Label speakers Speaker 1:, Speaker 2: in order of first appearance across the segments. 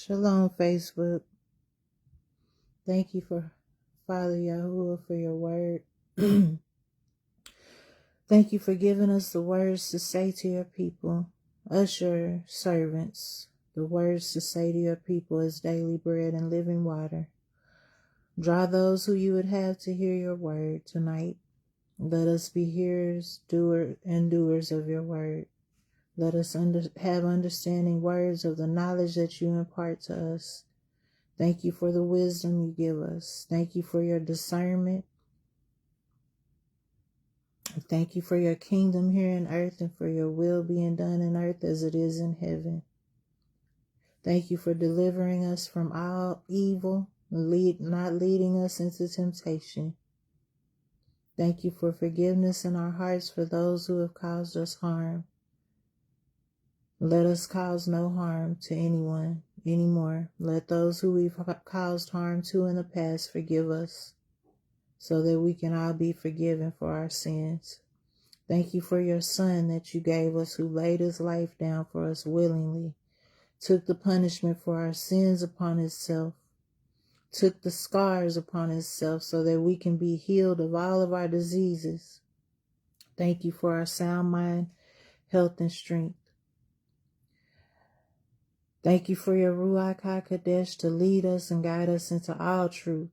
Speaker 1: Shalom, Facebook. Thank you for Father Yahuwah for your word. Thank you for giving us the words to say to your people, us your servants, the words to say to your people as daily bread and living water. Draw those who you would have to hear your word tonight. Let us be hearers, doers of your word. Let us have understanding words of the knowledge that you impart to us. Thank you for the wisdom you give us. Thank you for your discernment. Thank you for your kingdom here on earth and for your will being done in earth as it is in heaven. Thank you for delivering us from all evil, not leading us into temptation. Thank you for forgiveness in our hearts for those who have caused us harm. Let us cause no harm to anyone anymore. Let those who we've caused harm to in the past forgive us, so that we can all be forgiven for our sins. Thank you for your Son that you gave us, who laid his life down for us willingly, took the punishment for our sins upon himself, took the scars upon himself so that we can be healed of all of our diseases. Thank you for our sound mind, health, and strength. Thank you for your Ruach HaKodesh to lead us and guide us into all truth.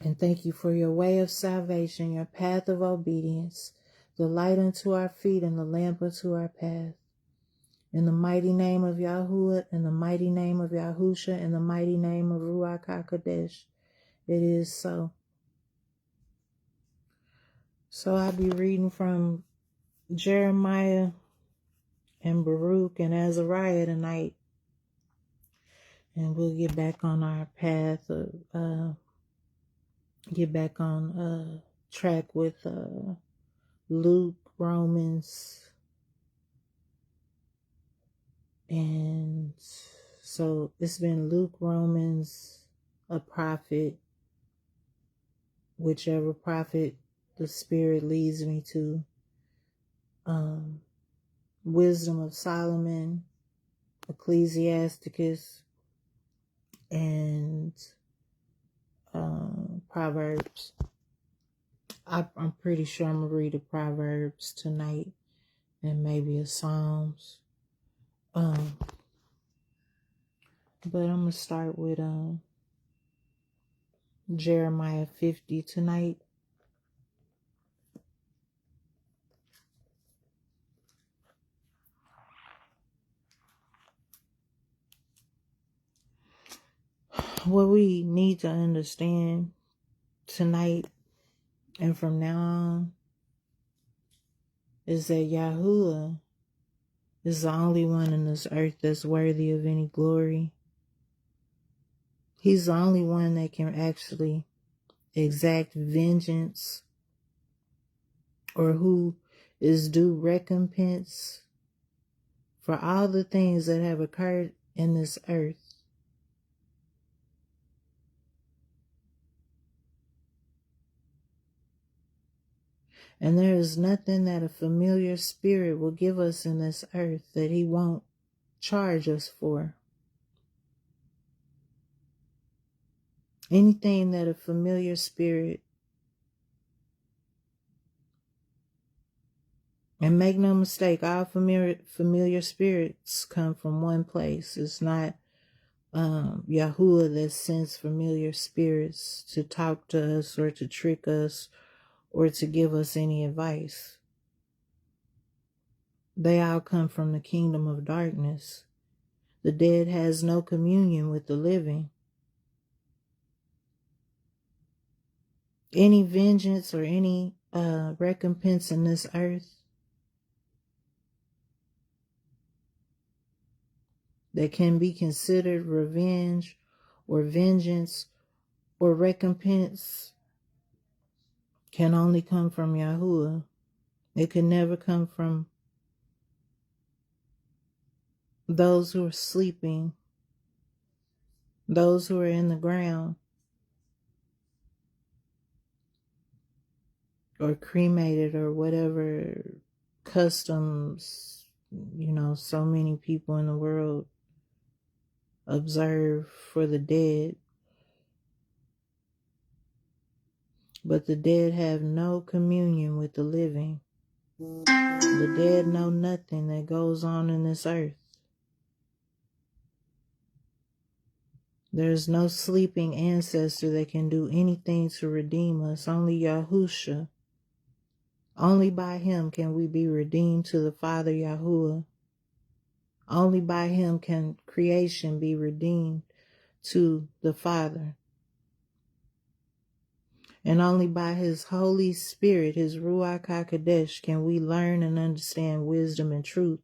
Speaker 1: And thank you for your way of salvation, your path of obedience, the light unto our feet and the lamp unto our path. In the mighty name of Yahuwah, in the mighty name of Yahusha, in the mighty name of Ruach HaKodesh, it is so. So I'll be reading from Jeremiah and Baruch and Azariah tonight. And we'll get back on our path of, get back on track with Luke, Romans, and so it's been Luke, Romans, a prophet, whichever prophet the Spirit leads me to, Wisdom of Solomon, Ecclesiasticus, and Proverbs. I'm pretty sure I'm going to read a Proverbs tonight and maybe a Psalms. But I'm going to start with Jeremiah 50 tonight. What we need to understand tonight and from now on is that Yahuwah is the only one in this earth that's worthy of any glory. He's the only one that can actually exact vengeance, or who is due recompense for all the things that have occurred in this earth. And there is nothing that a familiar spirit will give us in this earth that he won't charge us for. Anything that a familiar spirit, and make no mistake, all familiar spirits come from one place. It's not Yahuwah that sends familiar spirits to talk to us or to trick us or to give us any advice. They all come from the kingdom of darkness. The dead has no communion with the living. Any vengeance or any recompense in this earth that can be considered revenge or vengeance or recompense can only come from Yahuwah. It can never come from those who are sleeping, those who are in the ground, or cremated, or whatever customs, so many people in the world observe for the dead, but the dead have no communion with the living. The dead know nothing that goes on in this earth. There is no sleeping ancestor that can do anything to redeem us. Only Yahusha. Only by him can we be redeemed to the Father Yahuwah. Only by him can creation be redeemed to the Father. And only by his Holy Spirit, his Ruach HaKodesh, can we learn and understand wisdom and truth.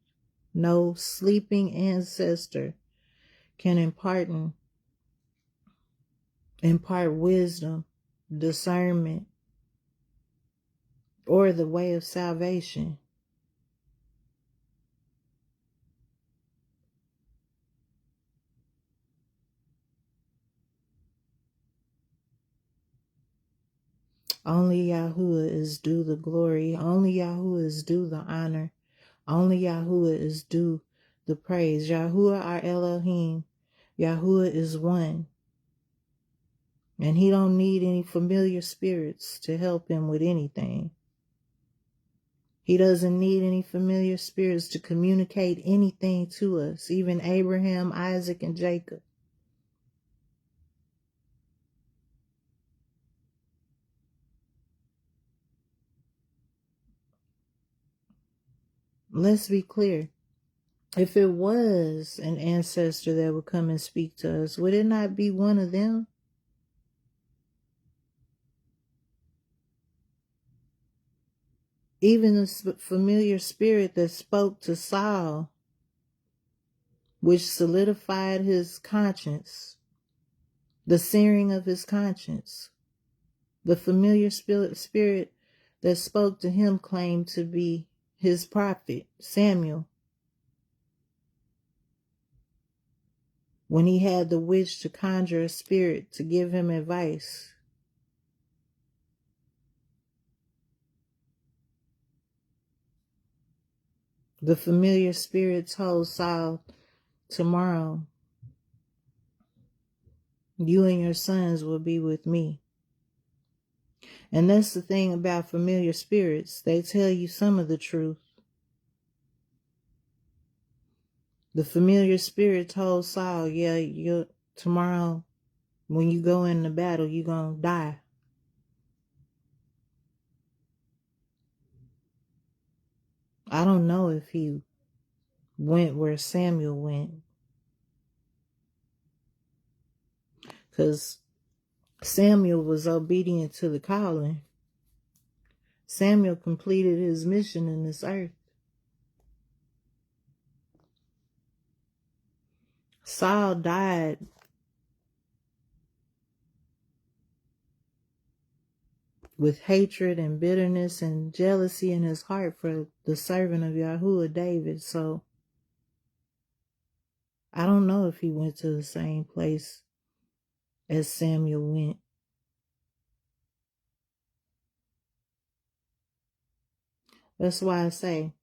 Speaker 1: No sleeping ancestor can impart wisdom, discernment, or the way of salvation. Only Yahuwah is due the glory. Only Yahuwah is due the honor. Only Yahuwah is due the praise. Yahuwah our Elohim. Yahuwah is one. And he don't need any familiar spirits to help him with anything. He doesn't need any familiar spirits to communicate anything to us, even Abraham, Isaac, and Jacob. Let's be clear. If it was an ancestor that would come and speak to us, would it not be one of them? Even the familiar spirit that spoke to Saul, which solidified his conscience, the searing of his conscience. The familiar spirit that spoke to him claimed to be his prophet, Samuel, when he had the wish to conjure a spirit to give him advice. The familiar spirit told Saul, tomorrow, you and your sons will be with me. And that's the thing about familiar spirits. They tell you some of the truth. The familiar spirit told Saul, yeah, tomorrow when you go in the battle, you're going to die. I don't know if he went where Samuel went, because Samuel was obedient to the calling. Samuel completed his mission in this earth. Saul died with hatred and bitterness and jealousy in his heart for the servant of Yahuwah, David. So I don't know if he went to the same place as Samuel went. That's why I say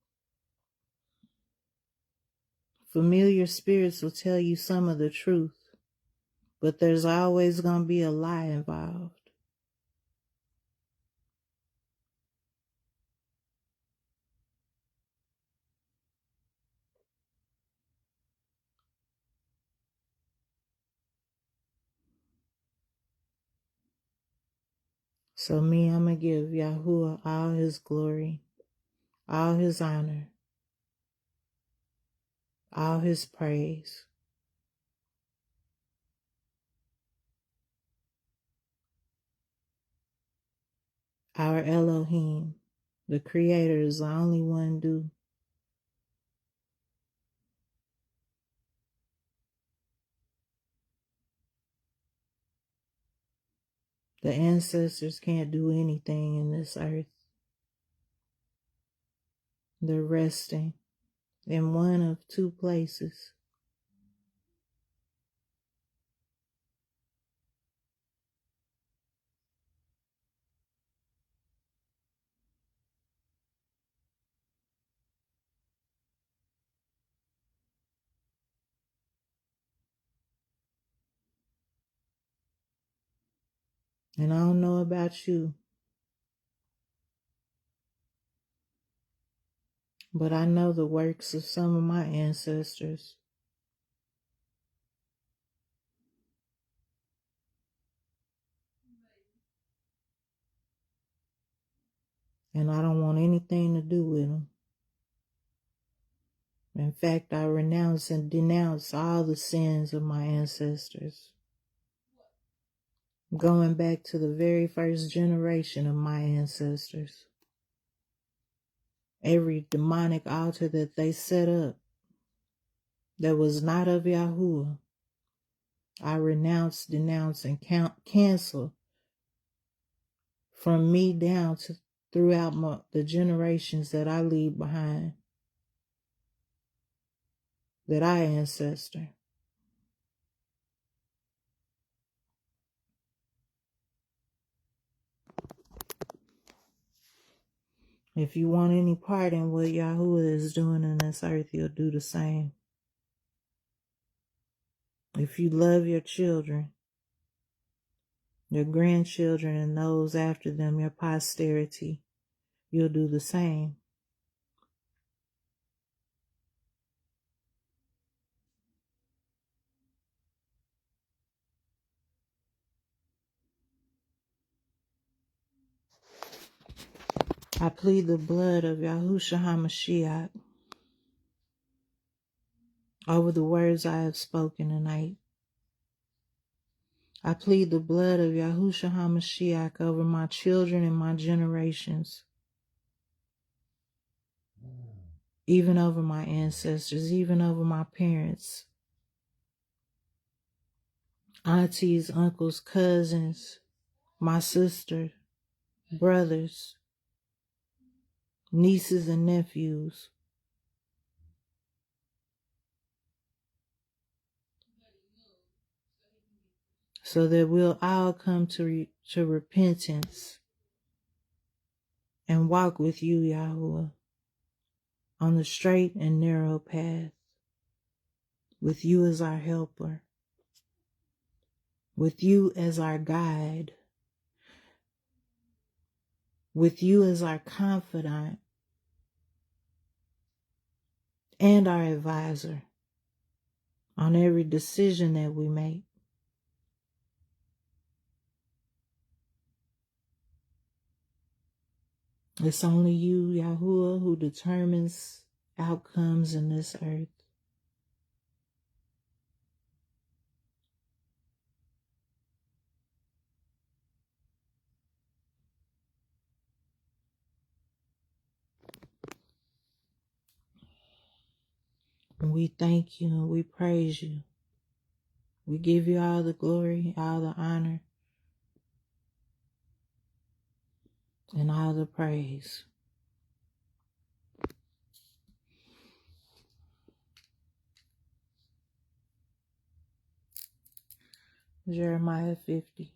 Speaker 1: familiar spirits will tell you some of the truth, but there's always going to be a lie involved. So me, I'm going to give Yahuwah all his glory, all his honor, all his praise. Our Elohim, the Creator, is the only one due. The ancestors can't do anything in this earth. They're resting in one of two places. And I don't know about you, but I know the works of some of my ancestors. And I don't want anything to do with them. In fact, I renounce and denounce all the sins of my ancestors, going back to the very first generation of my ancestors. Every demonic altar that they set up that was not of Yahuwah, I renounce, denounce, and cancel from me down to throughout the generations that I leave behind, that I ancestor. If you want any part in what Yahuwah is doing in this earth, you'll do the same. If you love your children, your grandchildren, and those after them, your posterity, you'll do the same. I plead the blood of Yahushua HaMashiach over the words I have spoken tonight. I plead the blood of Yahushua HaMashiach over my children and my generations, even over my ancestors, even over my parents, aunties, uncles, cousins, my sister, brothers, nieces, and nephews. So that we'll all come to repentance and walk with you, Yahuwah, on the straight and narrow path, with you as our helper, with you as our guide, with you as our confidant and our advisor on every decision that we make. It's only you, Yahuwah, who determines outcomes in this earth. And we thank you and we praise you. We give you all the glory, all the honor, and all the praise. Jeremiah 50.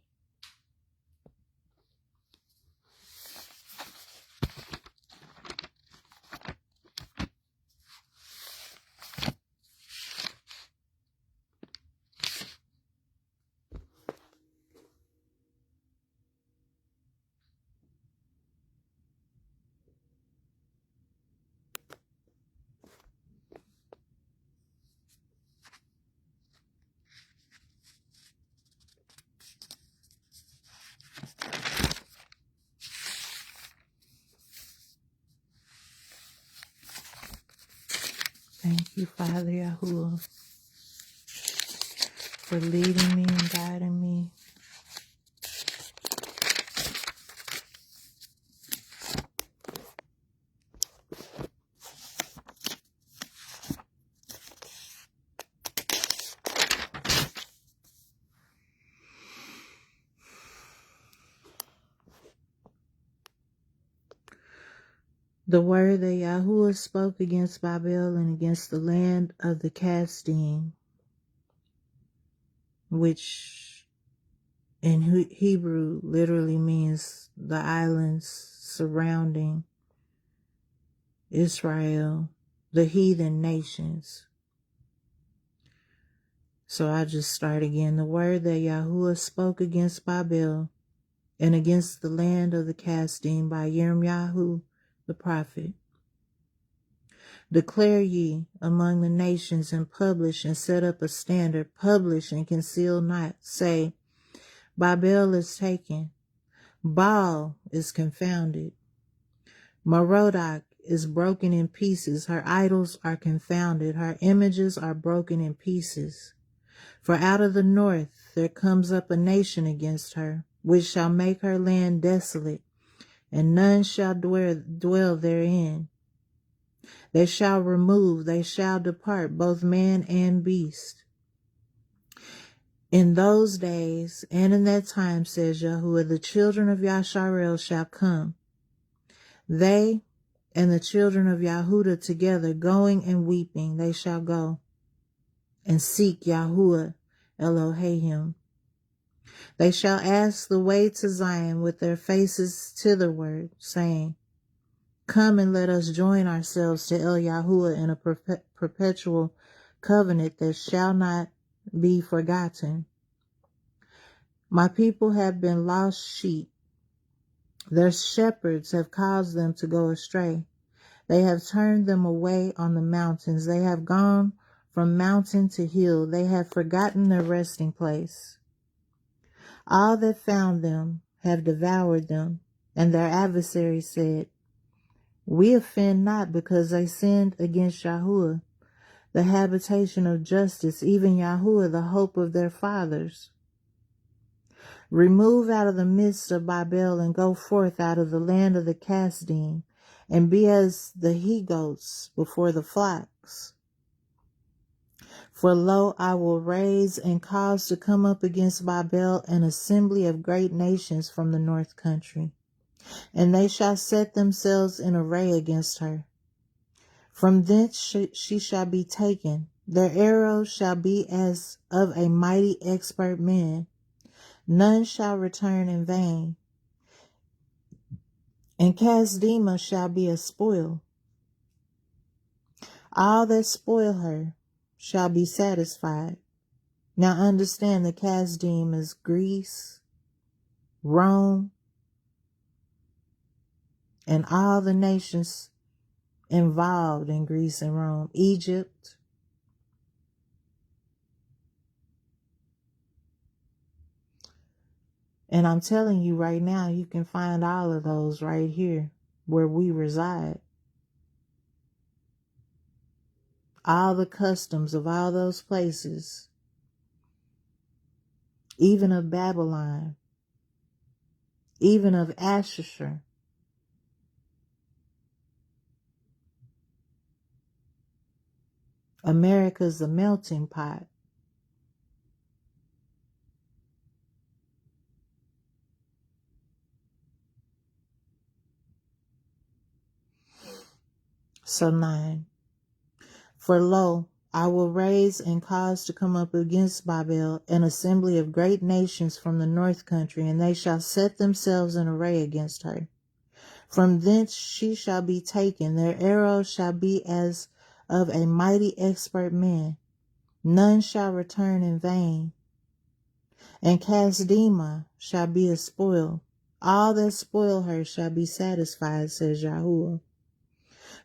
Speaker 1: Thank you, Father Yahuwah, for leading me and guiding me. The word that Yahuwah spoke against Babel and against the land of the Casdim, which in Hebrew literally means the islands surrounding Israel, the heathen nations. So I just start again. The word that Yahuwah spoke against Babel and against the land of the Casdim by Yirmiyahu the prophet. Declare ye among the nations, and publish and set up a standard, publish and conceal not. Say, Babel is taken, Baal is confounded, Merodach is broken in pieces, her idols are confounded, her images are broken in pieces. For out of the north there comes up a nation against her, which shall make her land desolate, and none shall dwell therein. They shall remove, they shall depart, both man and beast. In those days and in that time, says Yahuwah, the children of Yasharel shall come, they and the children of Yahudah together, going and weeping, they shall go and seek Yahuwah Elohim. They shall ask the way to Zion with their faces thitherward, saying, Come and let us join ourselves to El Yahuwah in a perpetual covenant that shall not be forgotten. My people have been lost sheep. Their shepherds have caused them to go astray. They have turned them away on the mountains. They have gone from mountain to hill. They have forgotten their resting place. All that found them have devoured them, and their adversaries said, We offend not, because they sinned against Yahuwah, the habitation of justice, even Yahuwah, the hope of their fathers. Remove out of the midst of Babel, and go forth out of the land of the Casdim, and be as the he-goats before the flocks. For lo, I will raise and cause to come up against Babel an assembly of great nations from the north country, and they shall set themselves in array against her. From thence she shall be taken. Their arrows shall be as of a mighty expert man. None shall return in vain. And Casdima shall be a spoil. All that spoil her shall be satisfied. Now understand, the Casdim is Greece, Rome, and all the nations involved in Greece and Rome, Egypt. And I'm telling you right now, you can find all of those right here where we reside. All the customs of all those places, even of Babylon, even of Ashur. America's a melting pot. So 9. For lo, I will raise and cause to come up against Babel an assembly of great nations from the north country, and they shall set themselves in array against her. From thence she shall be taken. Their arrows shall be as of a mighty expert man. None shall return in vain. And Casdima shall be a spoil. All that spoil her shall be satisfied, says Yahuwah.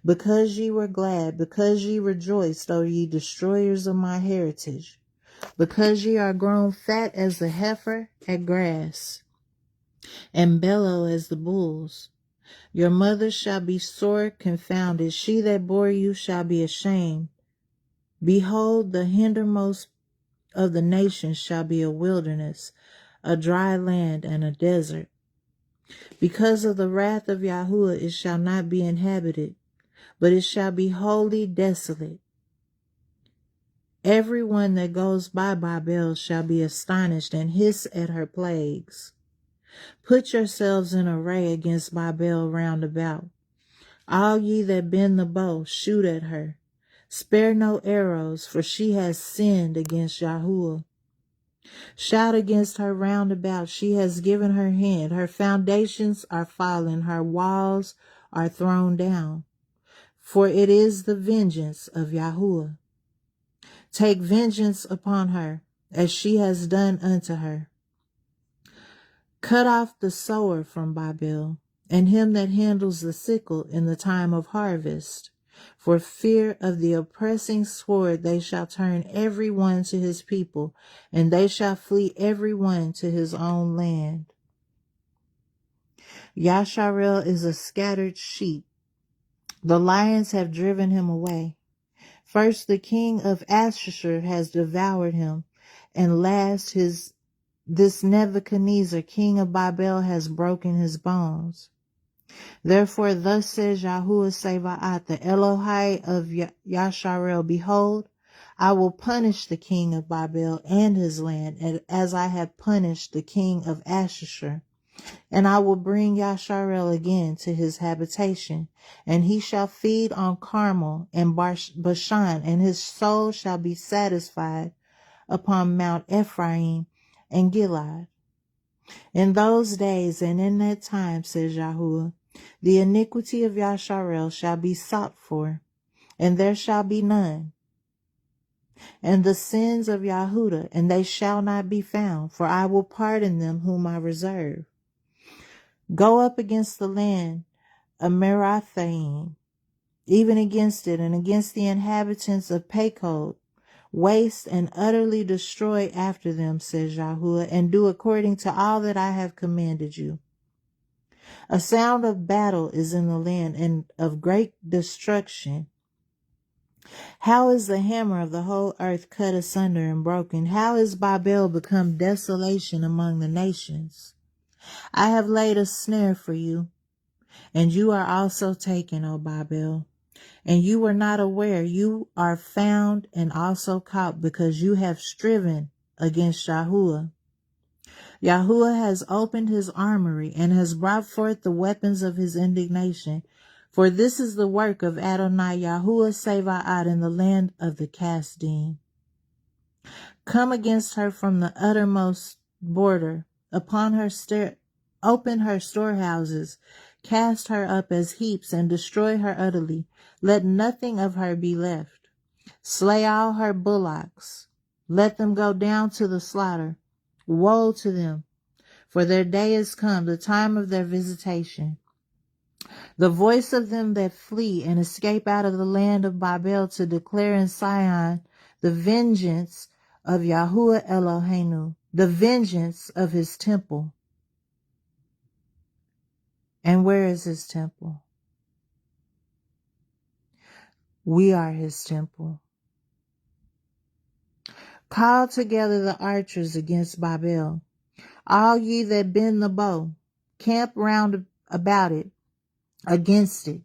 Speaker 1: Because ye were glad, because ye rejoiced, O ye destroyers of my heritage, because ye are grown fat as the heifer at grass, and bellow as the bulls. Your mother shall be sore confounded, she that bore you shall be ashamed. Behold, the hindermost of the nations shall be a wilderness, a dry land and a desert. Because of the wrath of Yahuwah it shall not be inhabited, but it shall be wholly desolate. Every one that goes by Babel shall be astonished and hiss at her plagues. Put yourselves in array against Babel round about. All ye that bend the bow, shoot at her. Spare no arrows, for she has sinned against Yahuwah. Shout against her round about. She has given her hand. Her foundations are fallen. Her walls are thrown down. For it is the vengeance of Yahuwah. Take vengeance upon her, as she has done unto her. Cut off the sower from Babel, and him that handles the sickle in the time of harvest. For fear of the oppressing sword they shall turn every one to his people, and they shall flee every one to his own land. Yasharel is a scattered sheep. The lions have driven him away. First the king of Ashur has devoured him, and last this Nebuchadnezzar, king of Babel, has broken his bones. Therefore thus says Yahuwah Sebaot, the Elohai of Yasharel, behold, I will punish the king of Babel and his land, as I have punished the king of Ashur. And I will bring Yasharel again to his habitation, and he shall feed on Carmel and Bashan, and his soul shall be satisfied upon Mount Ephraim and Gilead. In those days and in that time, says Yahuwah, the iniquity of Yasharel shall be sought for, and there shall be none. And the sins of Yahudah, and they shall not be found, for I will pardon them whom I reserve. Go up against the land of Merathaim, even against it, and against the inhabitants of Pekod. Waste and utterly destroy after them, says Yahuwah, and do according to all that I have commanded you. A sound of battle is in the land, and of great destruction. How is the hammer of the whole earth cut asunder and broken? How is Babel become desolation among the nations? I have laid a snare for you, and you are also taken, O Babel. And you were not aware, you are found and also caught, because you have striven against Yahuwah. Yahuwah has opened his armory and has brought forth the weapons of his indignation. For this is the work of Adonai Yahuwah Sebaot in the land of the Kasdim. Come against her from the uttermost border, open her storehouses, cast her up as heaps, and destroy her utterly. Let nothing of her be left. Slay all her bullocks. Let them go down to the slaughter. Woe to them, for their day is come, the time of their visitation. The voice of them that flee and escape out of the land of Babel to declare in Sion the vengeance of Yahuwah Eloheinu, the vengeance of his temple. And where is his temple? We are his temple. Call together the archers against Babel, all ye that bend the bow, camp round about it, against it.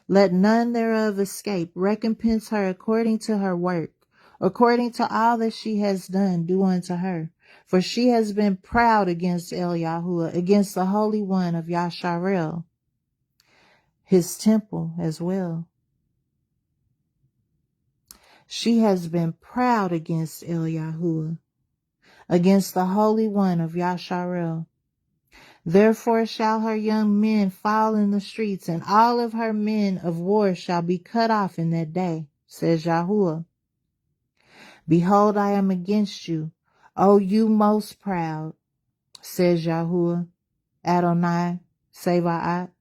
Speaker 1: Let none thereof escape. Recompense her according to her work, according to all that she has done, do unto her. For she has been proud against El Yahuwah, against the Holy One of Yasharel, his temple as well. She has been proud against El Yahuwah, against the Holy One of Yasharel. Therefore shall her young men fall in the streets, and all of her men of war shall be cut off in that day, says Yahuwah. Behold, I am against you, O you most proud, says Yahuwah, Adonai Sebaot.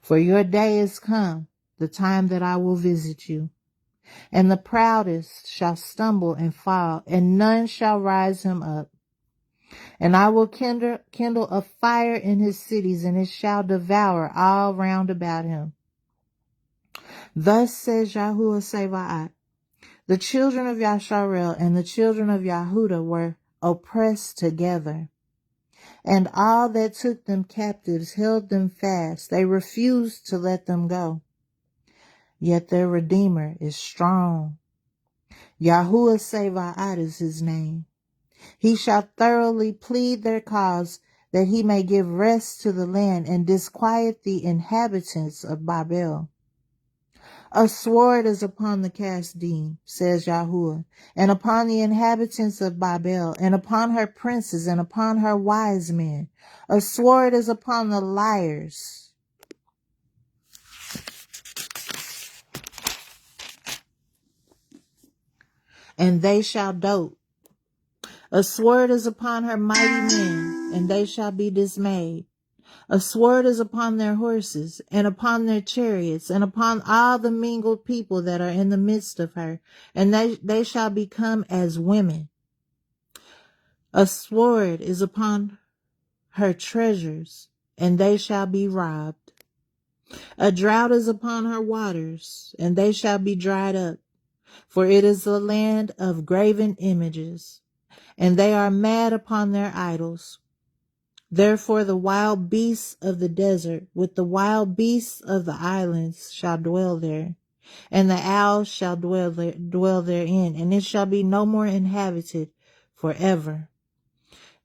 Speaker 1: For your day is come, the time that I will visit you. And the proudest shall stumble and fall, and none shall rise him up. And I will kindle a fire in his cities, and it shall devour all round about him. Thus says Yahuwah Sebaot, the children of Yasharel and the children of Yahudah were oppressed together, and all that took them captives held them fast. They refused to let them go. Yet their Redeemer is strong. Yahuwah Sebaot is his name. He shall thoroughly plead their cause, that he may give rest to the land and disquiet the inhabitants of Babel. A sword is upon the Kasdim, says Yahuwah, and upon the inhabitants of Babel, and upon her princes, and upon her wise men. A sword is upon the liars. And they shall dote. A sword is upon her mighty men, and they shall be dismayed. A sword is upon their horses, and upon their chariots, and upon all the mingled people that are in the midst of her, and they shall become as women. A sword is upon her treasures, and they shall be robbed. A drought is upon her waters, and they shall be dried up. For it is the land of graven images, and they are mad upon their idols. Therefore the wild beasts of the desert with the wild beasts of the islands shall dwell there, and the owls shall dwell therein, and it shall be no more inhabited forever.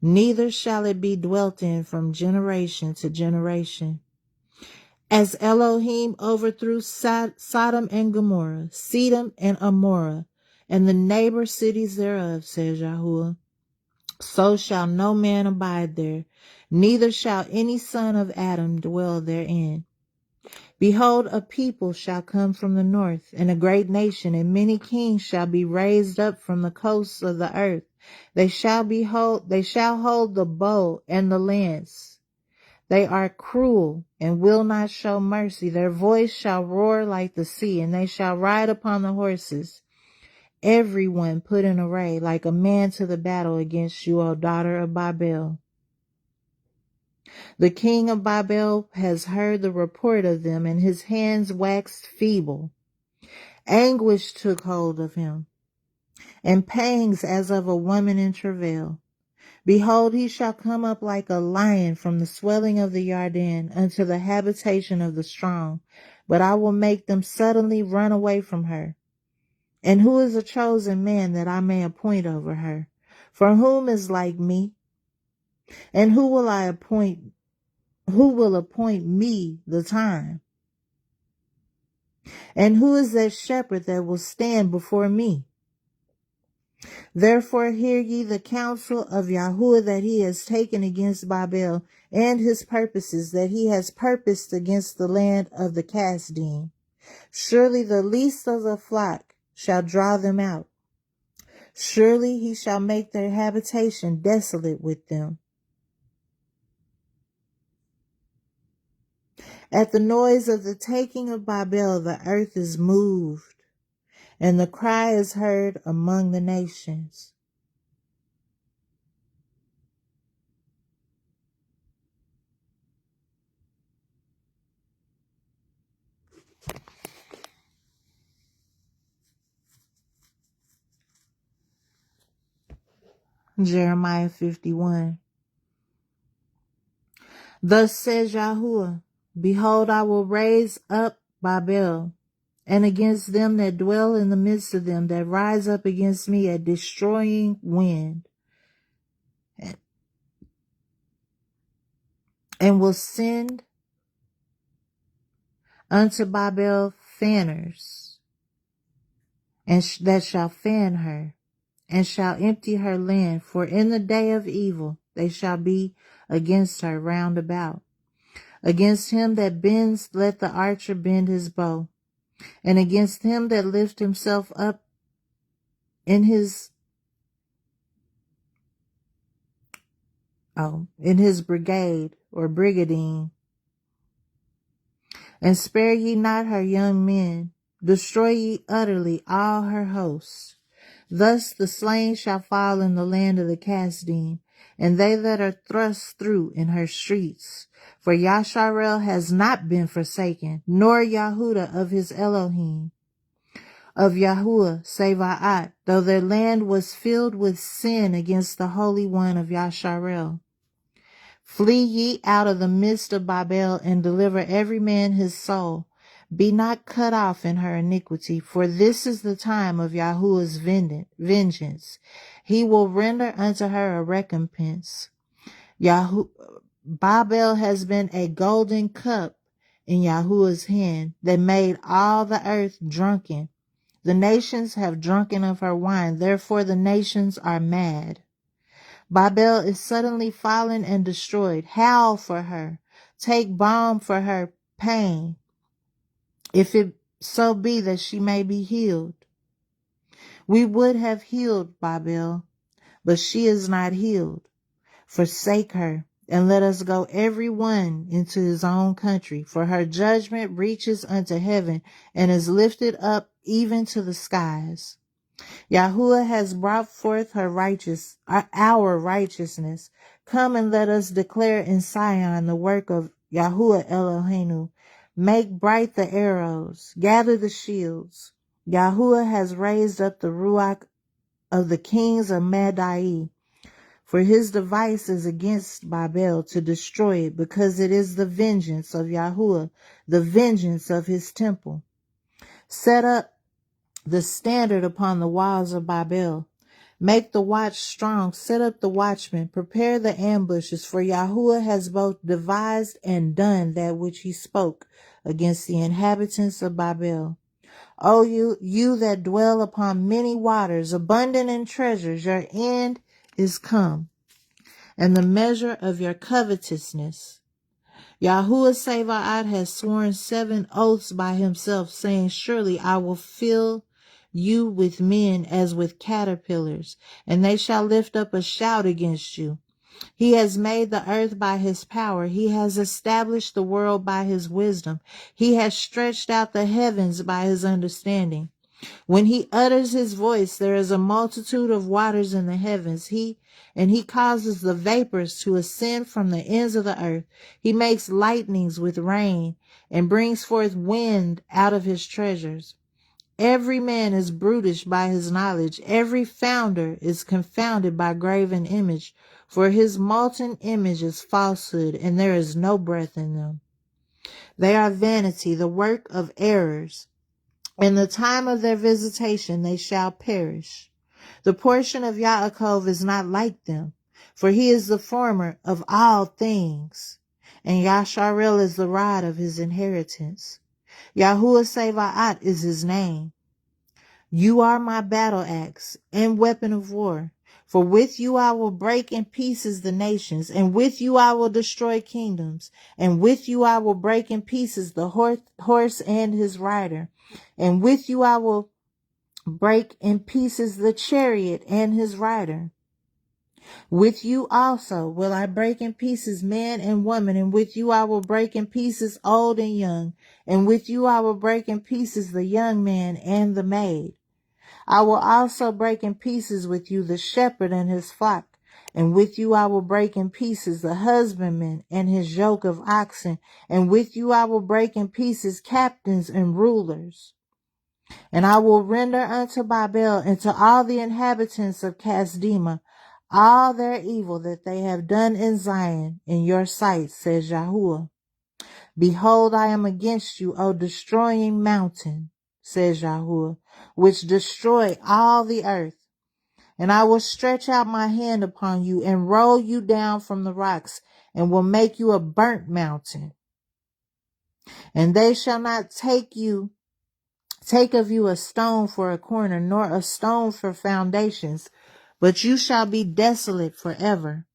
Speaker 1: Neither shall it be dwelt in from generation to generation. As Elohim overthrew Sodom and Gomorrah, Sedom and Amorah, and the neighbor cities thereof, says Yahuwah, so shall no man abide there, neither shall any son of Adam dwell therein. Behold, a people shall come from the north, and a great nation, and many kings shall be raised up from the coasts of the earth. They shall hold the bow and the lance. They are cruel and will not show mercy. Their voice shall roar like the sea, and they shall ride upon the horses. Everyone put in array like a man to the battle against you, O daughter of Babel. The king of Babel has heard the report of them, and his hands waxed feeble. Anguish took hold of him, and pangs as of a woman in travail. Behold, he shall come up like a lion from the swelling of the Yarden unto the habitation of the strong. But I will make them suddenly run away from her. And who is a chosen man that I may appoint over her? For whom is like me? And who will appoint me the time? And who is that shepherd that will stand before me? Therefore hear ye the counsel of Yahuwah that he has taken against Babel, and his purposes that he has purposed against the land of the Kasdim. Surely the least of the flock shall draw them out. Surely he shall make their habitation desolate with them. At the noise of the taking of Babel, the earth is moved, and the cry is heard among the nations. Jeremiah 51. Thus says Yahuwah, behold, I will raise up Babel, and against them that dwell in the midst of them, that rise up against me a destroying wind, and will send unto Babel fanners, and that shall fan her, and shall empty her land, for in the day of evil they shall be against her round about. Against him that bends, let the archer bend his bow, and against him that lift himself up in his brigade or brigadine. And spare ye not her young men, destroy ye utterly all her hosts. Thus the slain shall fall in the land of the Kasdim, and they that are thrust through in her streets. For Yasharel has not been forsaken, nor Yahudah of his Elohim, of Yahuwah Sevaat, though their land was filled with sin against the Holy One of Yasharel. Flee ye out of the midst of Babel, and deliver every man his soul. Be not cut off in her iniquity, for this is the time of Yahuwah's vengeance. He will render unto her a recompense. Babel has been a golden cup in Yahuwah's hand, that made all the earth drunken. The nations have drunken of her wine, therefore the nations are mad. Babel is suddenly fallen and destroyed. Howl for her. Take balm for her pain, if it so be that she may be healed. We would have healed Babel, but she is not healed. Forsake her, and let us go every one into his own country, for her judgment reaches unto heaven, and is lifted up even to the skies. Yahuwah has brought forth our righteousness. Come and let us declare in Sion the work of Yahuwah Eloheinu. Make bright the arrows, gather the shields. Yahuwah has raised up the Ruach of the kings of Madai, for his device is against Babel to destroy it, because it is the vengeance of Yahuwah, the vengeance of his temple. Set up the standard upon the walls of Babel. Make the watch strong, set up the watchmen, prepare the ambushes, for Yahuwah has both devised and done that which he spoke against the inhabitants of Babel. O you that dwell upon many waters, abundant in treasures, your end is come, and the measure of your covetousness. Yahuwah Sabaoth has sworn 7 oaths by himself, saying, surely I will fill you with men as with caterpillars, and they shall lift up a shout against you. He has made the earth by his power. He has established the world by his wisdom. He has stretched out the heavens by his understanding. When he utters his voice, there is a multitude of waters in the heavens. He causes the vapors to ascend from the ends of the earth. He makes lightnings with rain and brings forth wind out of his treasures. Every man is brutish by his knowledge. Every founder is confounded by graven image. For his molten image is falsehood, and there is no breath in them. They are vanity, the work of errors. In the time of their visitation they shall perish. The portion of Yaakov is not like them, for he is the former of all things, and Yasharel is the rod of his inheritance. Yahuwah Sabaoth is his name. You are my battle axe and weapon of war. For with you I will break in pieces the nations, and with you I will destroy kingdoms, and with you I will break in pieces the horse and his rider, and with you I will break in pieces the chariot and his rider. With you also will I break in pieces man and woman, and with you I will break in pieces old and young, and with you I will break in pieces the young man and the maid. I will also break in pieces with you the shepherd and his flock, and with you I will break in pieces the husbandman and his yoke of oxen, and with you I will break in pieces captains and rulers. And I will render unto Babel and to all the inhabitants of Casdima all their evil that they have done in Zion in your sight, says Yahuwah. Behold, I am against you, O destroying mountain, says Yahuwah, which destroy all the earth. And I will stretch out my hand upon you and roll you down from the rocks, and will make you a burnt mountain. And they shall not take of you a stone for a corner, nor a stone for foundations, but you shall be desolate forever.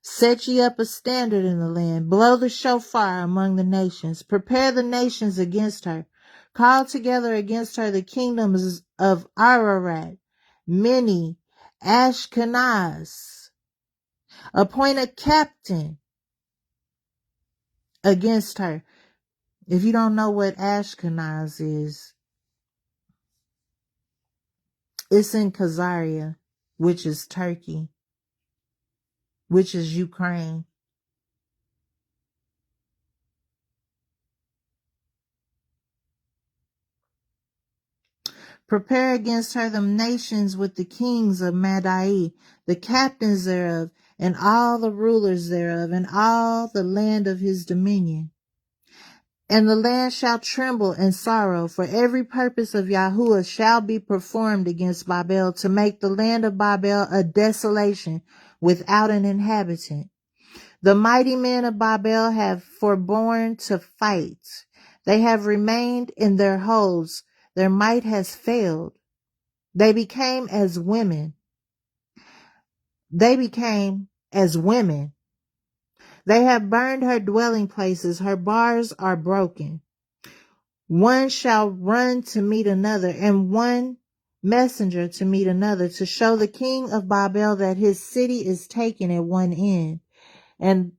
Speaker 1: Set ye up a standard in the land, blow the shofar among the nations, prepare the nations against her, call together against her the kingdoms of Ararat, Mini, Ashkenaz, appoint a captain against her. If you don't know what Ashkenaz is, it's in Azariah, which is Turkey, which is Ukraine. Prepare against her the nations with the kings of Madai, the captains thereof, and all the rulers thereof, and all the land of his dominion. And the land shall tremble and sorrow, for every purpose of Yahuwah shall be performed against Babel, to make the land of Babel a desolation without an inhabitant. The mighty men of Babel have forborne to fight. They have remained in their holes. Their might has failed. They became as women. They have burned her dwelling places. Her bars are broken. One shall run to meet another, and one messenger to meet another, to show the king of Babel that his city is taken at one end, and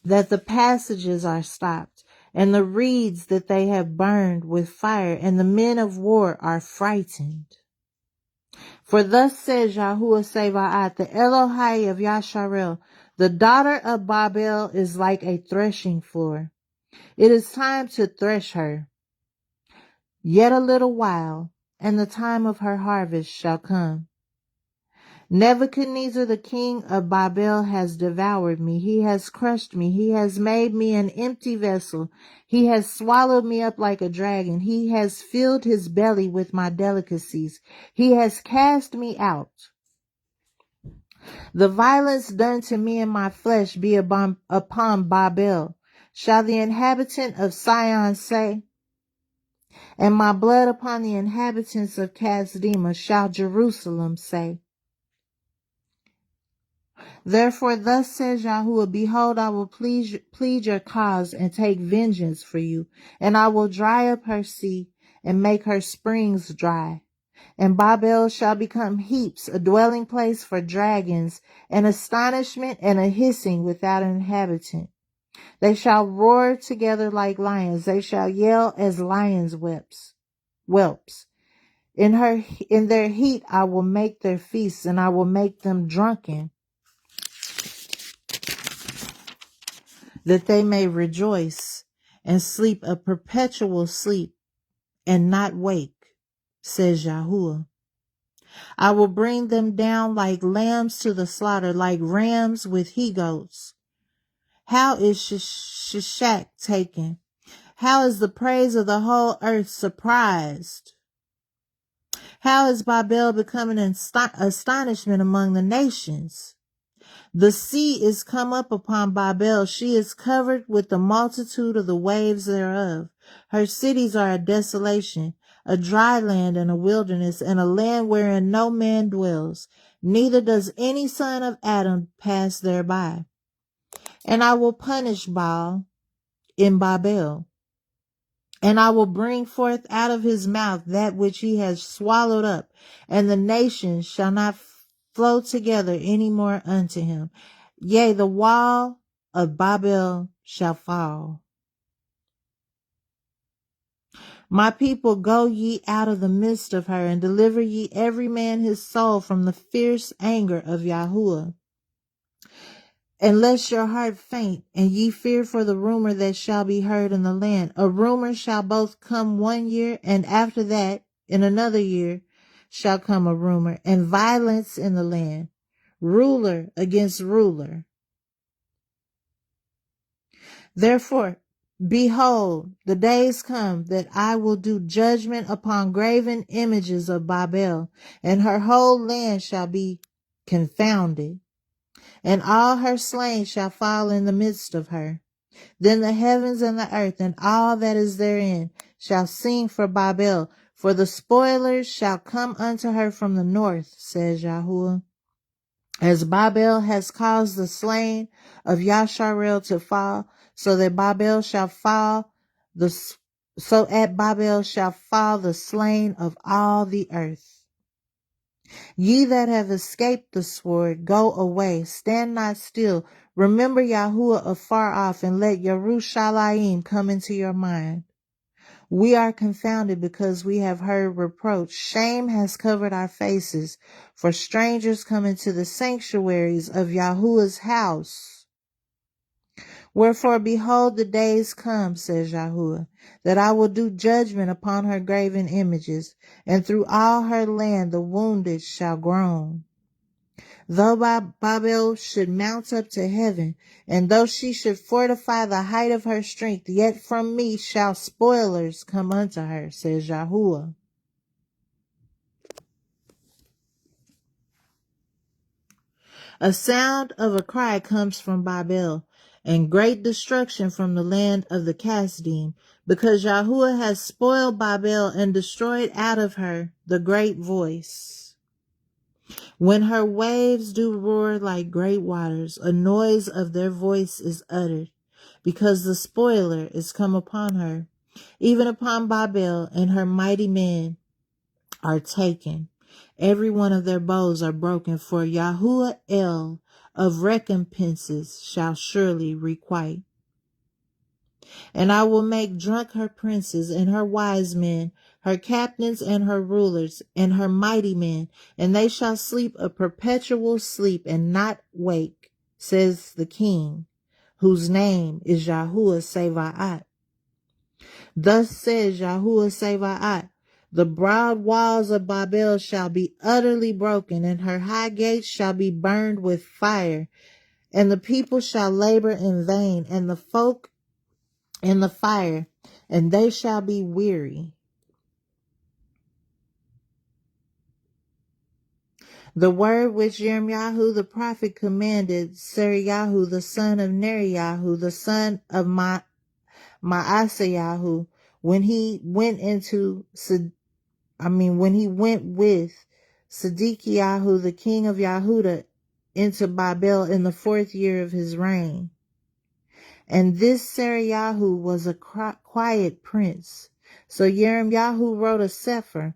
Speaker 1: that the passages are stopped, and the reeds that they have burned with fire, and the men of war are frightened. For thus says Yahuwah Sebaot, the Elohai of Yasharel, the daughter of Babel is like a threshing floor. It is time to thresh her. Yet a little while, and the time of her harvest shall come. Nebuchadnezzar the king of Babel has devoured me. He has crushed me. He has made me an empty vessel. He has swallowed me up like a dragon. He has filled his belly with my delicacies. He has cast me out. The violence done to me in my flesh be upon Babel, shall the inhabitant of Sion say, and my blood upon the inhabitants of Casdema shall Jerusalem say. Therefore thus says Yahuwah, behold, I will plead your cause and take vengeance for you, and I will dry up her sea and make her springs dry. And Babel shall become heaps, a dwelling place for dragons, an astonishment and a hissing without an inhabitant. They shall roar together like lions. They shall yell as lions' whelps. In their heat I will make their feasts, and I will make them drunken, that they may rejoice and sleep a perpetual sleep and not wake, says Yahuwah. I will bring them down like lambs to the slaughter, like rams with he-goats. How is Shishak taken? How is the praise of the whole earth surprised? How is Babel becoming an astonishment among the nations? The sea is come up upon Babel. She is covered with the multitude of the waves thereof. Her cities are a desolation, a dry land and a wilderness, and a land wherein no man dwells. Neither does any son of Adam pass thereby. And I will punish Baal in Babel, and I will bring forth out of his mouth that which he has swallowed up, and the nations shall not flow together any more unto him. Yea, the wall of Babel shall fall. My people, go ye out of the midst of her, and deliver ye every man his soul from the fierce anger of Yahuwah. And lest your heart faint, and ye fear for the rumor that shall be heard in the land. A rumor shall both come 1 year, and after that, in another year, shall come a rumor, and violence in the land, ruler against ruler. Therefore, behold, the days come that I will do judgment upon graven images of Babel, and her whole land shall be confounded, and all her slain shall fall in the midst of her. Then the heavens and the earth and all that is therein shall sing for Babel, for the spoilers shall come unto her from the north, says Yahuwah. As Babel has caused the slain of Yasharel to fall, so that Babel shall fall so at Babel shall fall the slain of all the earth. Ye that have escaped the sword, go away, stand not still. Remember Yahuwah afar off, and let Yerushalayim come into your mind. We are confounded because we have heard reproach. Shame has covered our faces, for strangers come into the sanctuaries of Yahuwah's house. Wherefore, behold, the days come, says Yahuwah, that I will do judgment upon her graven images, and through all her land the wounded shall groan. Though Babel should mount up to heaven, and though she should fortify the height of her strength, yet from me shall spoilers come unto her, says Yahuwah. A sound of a cry comes from Babel, and great destruction from the land of the Kasdim, because Yahuwah has spoiled Babel and destroyed out of her the great voice. When her waves do roar like great waters, a noise of their voice is uttered, because the spoiler is come upon her, even upon Babel and her mighty men. are taken. Every one of their bows are broken, for Yahuwah El of recompenses shall surely requite. And I will make drunk her princes and her wise men, her captains and her rulers, and her mighty men, and they shall sleep a perpetual sleep and not wake, says the King, whose name is Yahuwah Sevaat. Thus says Yahuwah Sevaat, the broad walls of Babel shall be utterly broken, and her high gates shall be burned with fire, and the people shall labor in vain, and the folk in the fire, and they shall be weary. The word which Yirmiyahu the prophet commanded Sariyahu the son of Neriyahu the son of Maasayahu when he went with Siddiqiyahu the king of Yahuda into Babel in the 4th year of his reign. And this Sariyahu was a quiet prince. So Yirmiyahu wrote a sefer,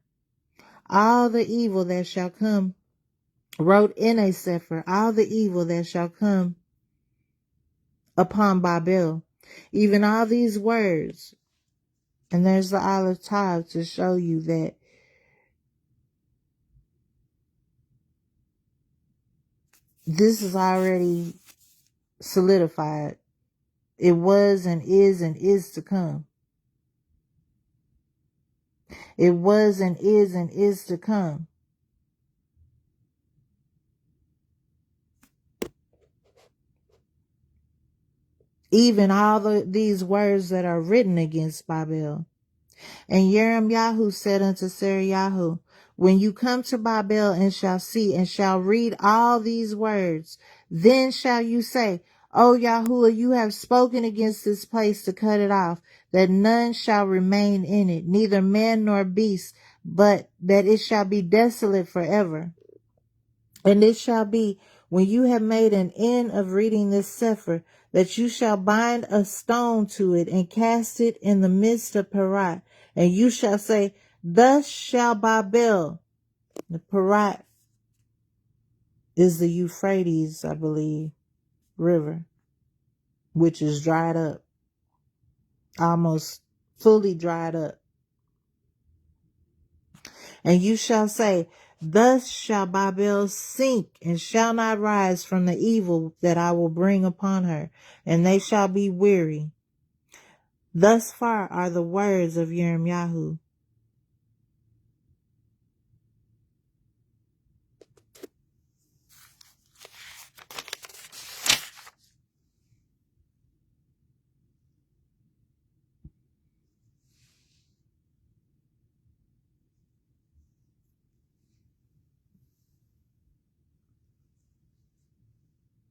Speaker 1: all the evil that shall come, wrote in a sefer, all the evil that shall come upon Babel, even all these words. And there's the olive tav to show you that this is already solidified. It was and is to come. It was and is to come. Even all these words that are written against Babel. And Yirmiyahu said unto Sariyahu, when you come to Babel and shall see and shall read all these words, then shall you say, O Yahuwah, you have spoken against this place to cut it off, that none shall remain in it, neither man nor beast, but that it shall be desolate forever. And it shall be, when you have made an end of reading this sefer, that you shall bind a stone to it and cast it in the midst of Parat. And you shall say, thus shall Babel. The Parat is the Euphrates, I believe, river, which is dried up, almost fully dried up. And you shall say, thus shall Babel sink and shall not rise from the evil that I will bring upon her, and they shall be weary. Thus far are the words of Yirmiyahu.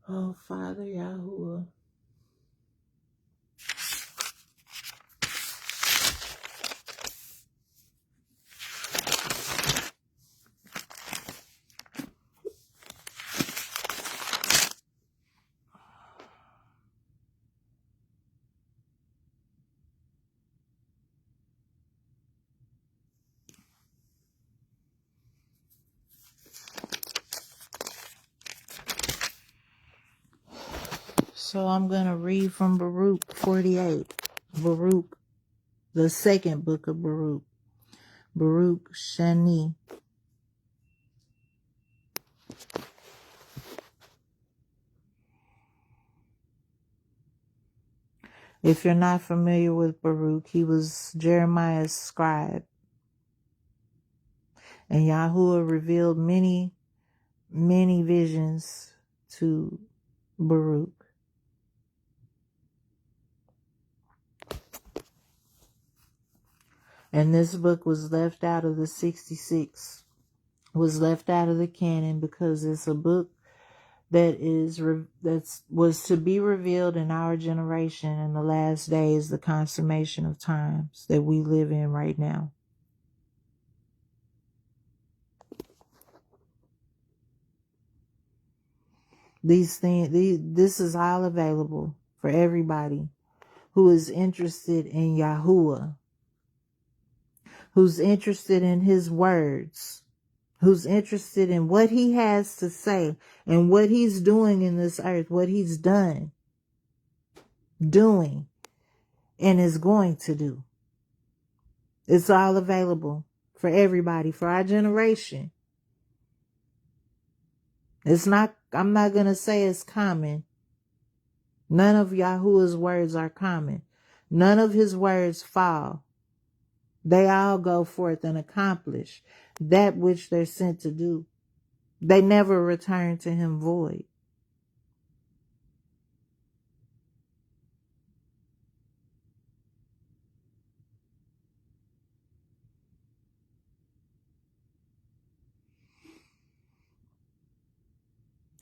Speaker 1: Oh, Father Yahuwah. So I'm going to read from Baruch 48. Baruch, the second book of Baruch. Baruch Shani. If you're not familiar with Baruch, he was Jeremiah's scribe. And Yahuwah revealed many visions to Baruch. And this book was left out of the 66, was left out of the canon because it's a book that was to be revealed in our generation in the last days, the consummation of times that we live in right now. These things, this is all available for everybody who is interested in Yahuwah, who's interested in his words, who's interested in what he has to say and what he's doing in this earth, what he's done, doing, and is going to do. It's all available for everybody, for our generation. I'm not going to say it's common. None of Yahuwah's words are common. None of his words fall. They all go forth and accomplish that which they're sent to do. They never return to him void.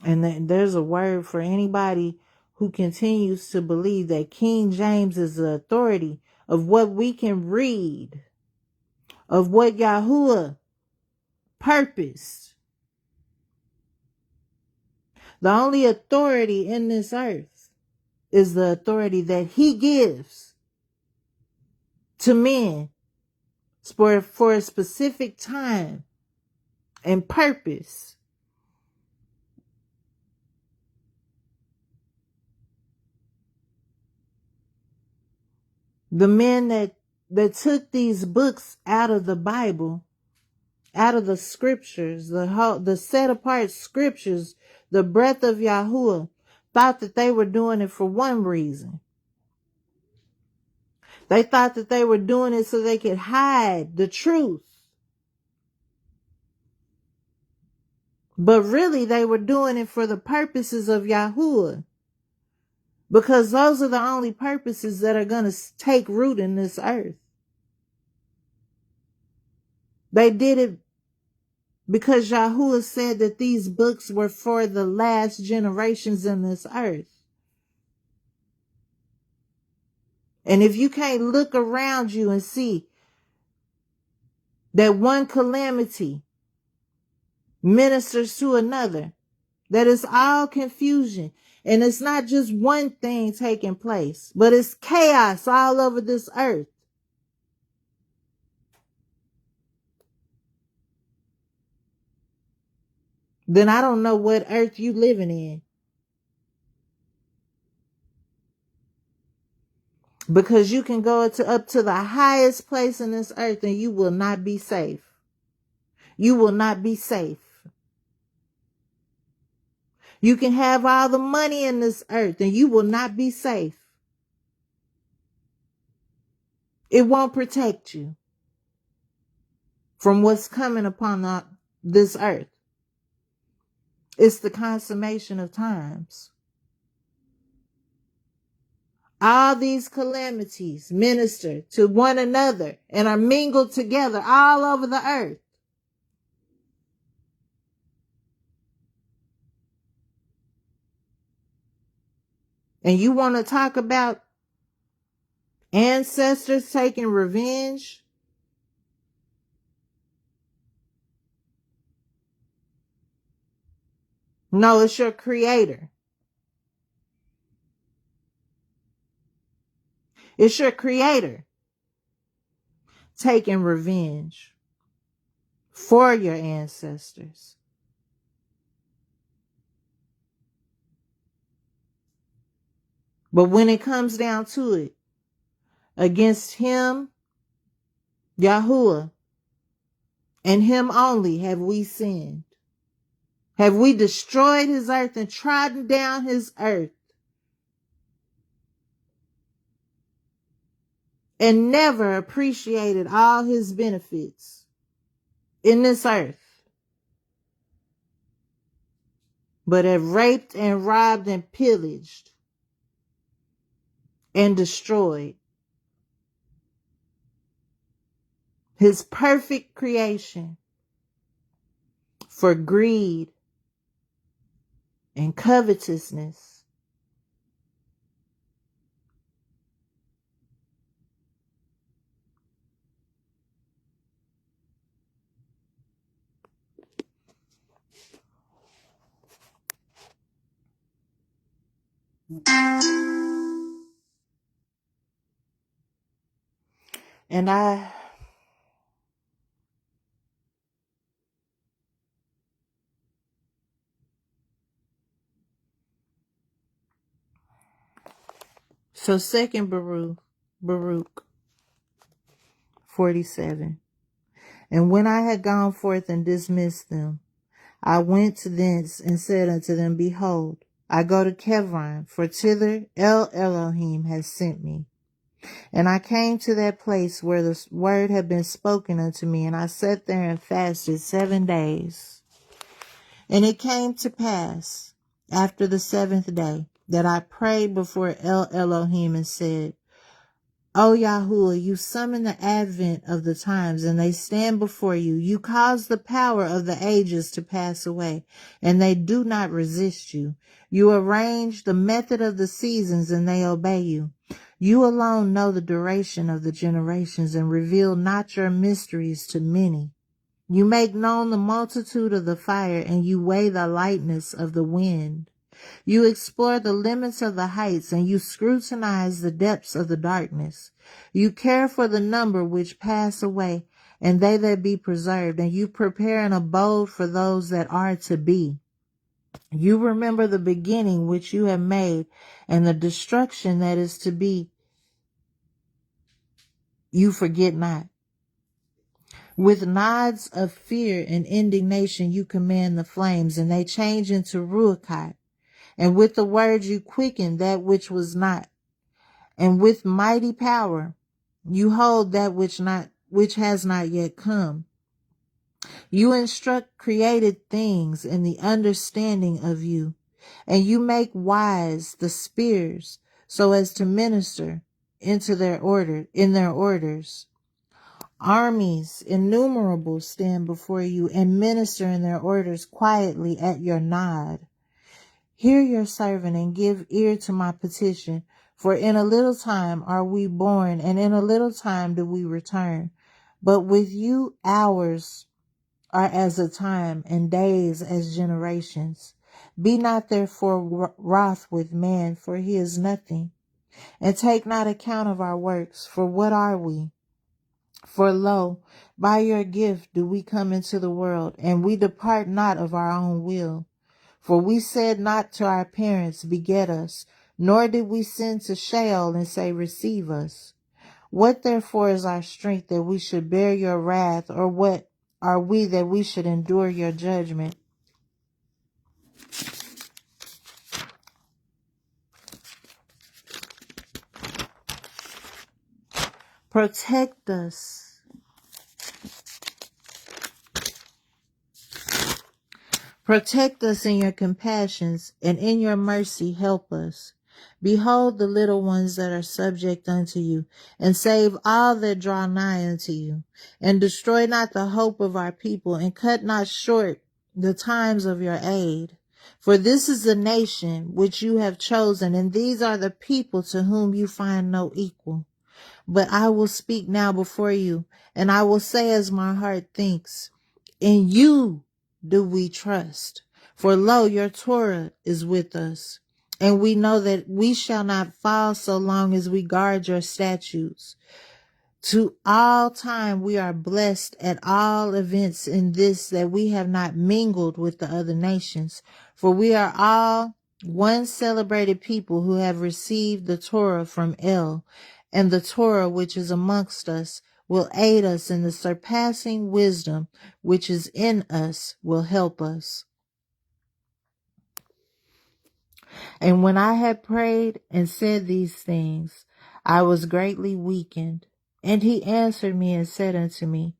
Speaker 1: And there's a word for anybody who continues to believe that King James is the authority of what we can read, of what Yahuwah purposed. The only authority in this earth is the authority that he gives to men for a specific time and purpose. The men that took these books out of the Bible, out of the scriptures, the set apart scriptures, the breath of Yahuwah, thought that they were doing it for one reason. They thought that they were doing it so they could hide the truth. But really they were doing it for the purposes of Yahuwah. Because those are the only purposes that are going to take root in this earth. They did it because Yahuwah said that these books were for the last generations in this earth. And if you can't look around you and see that one calamity ministers to another, that it's all confusion, and it's not just one thing taking place, but it's chaos all over this earth, then I don't know what earth you living in. Because you can go up to the highest place in this earth and you will not be safe. You will not be safe. You can have all the money in this earth and you will not be safe. It won't protect you from what's coming upon this earth. It's the consummation of times. All these calamities minister to one another and are mingled together all over the earth. And you want to talk about ancestors taking revenge? No, it's your creator. It's your creator taking revenge for your ancestors. But when it comes down to it, against him, Yahuwah, and him only have we sinned. Have we destroyed his earth and trodden down his earth and never appreciated all his benefits in this earth, but have raped and robbed and pillaged and destroyed his perfect creation for greed and covetousness? And, So second Baruch 47. And when I had gone forth and dismissed them, I went to thence and said unto them, Behold, I go to Kevron, for thither Elohim has sent me. And I came to that place where the word had been spoken unto me, and I sat there and fasted 7 days. And it came to pass, after the 7th day, that I prayed before Elohim and said, O Yahuwah, you summon the advent of the times, and they stand before you. You cause the power of the ages to pass away, and they do not resist you. You arrange the method of the seasons, and they obey you. You alone know the duration of the generations, and reveal not your mysteries to many. You make known the multitude of the fire, and you weigh the lightness of the wind. You explore the limits of the heights, and you scrutinize the depths of the darkness. You care for the number which pass away, and they that be preserved, and you prepare an abode for those that are to be. You remember the beginning which you have made, and the destruction that is to be. You forget not. With nods of fear and indignation you command the flames, and they change into ruachat. And with the words you quicken that which was not. And with mighty power you hold that which has not yet come. You instruct created things in the understanding of you, and you make wise the spheres so as to minister in their orders. Armies innumerable stand before you and minister in their orders quietly at your nod. Hear your servant and give ear to my petition, for in a little time are we born, and in a little time do we return. But with you hours are as a time, and days as generations. Be not therefore wroth with man, for he is nothing, and take not account of our works, for what are we? For lo, by your gift do we come into the world, and we depart not of our own will. For we said not to our parents, Beget us, nor did we send to Sheol and say, Receive us. What therefore is our strength that we should bear your wrath, or what are we that we should endure your judgment? Protect us. Protect us in your compassions, and in your mercy help us. Behold the little ones that are subject unto you, and save all that draw nigh unto you. And destroy not the hope of our people, and cut not short the times of your aid. For this is the nation which you have chosen, and these are the people to whom you find no equal. But I will speak now before you, and I will say as my heart thinks. In you do we trust. For lo, your Torah is with us, and we know that we shall not fall so long as we guard your statutes. To all time we are blessed at all events in this, that we have not mingled with the other nations. For we are all one celebrated people who have received the Torah from El, and the Torah which is amongst us will aid us, in the surpassing wisdom which is in us will help us. And when I had prayed and said these things, I was greatly weakened. And he answered me and said unto me,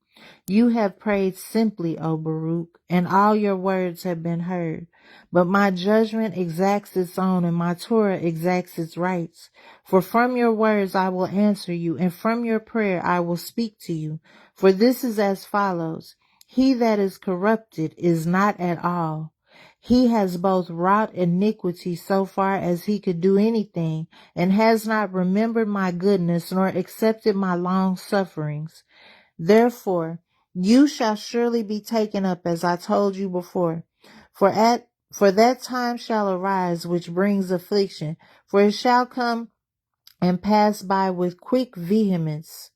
Speaker 1: You have prayed simply, O Baruch, and all your words have been heard. But my judgment exacts its own, and my Torah exacts its rights. For from your words I will answer you, and from your prayer I will speak to you. For this is as follows. He that is corrupted is not at all. He has both wrought iniquity so far as he could do anything, and has not remembered my goodness, nor accepted my long sufferings. Therefore, you shall surely be taken up, as I told you before. For that time shall arise which brings affliction, for it shall come and pass by with quick vehemence,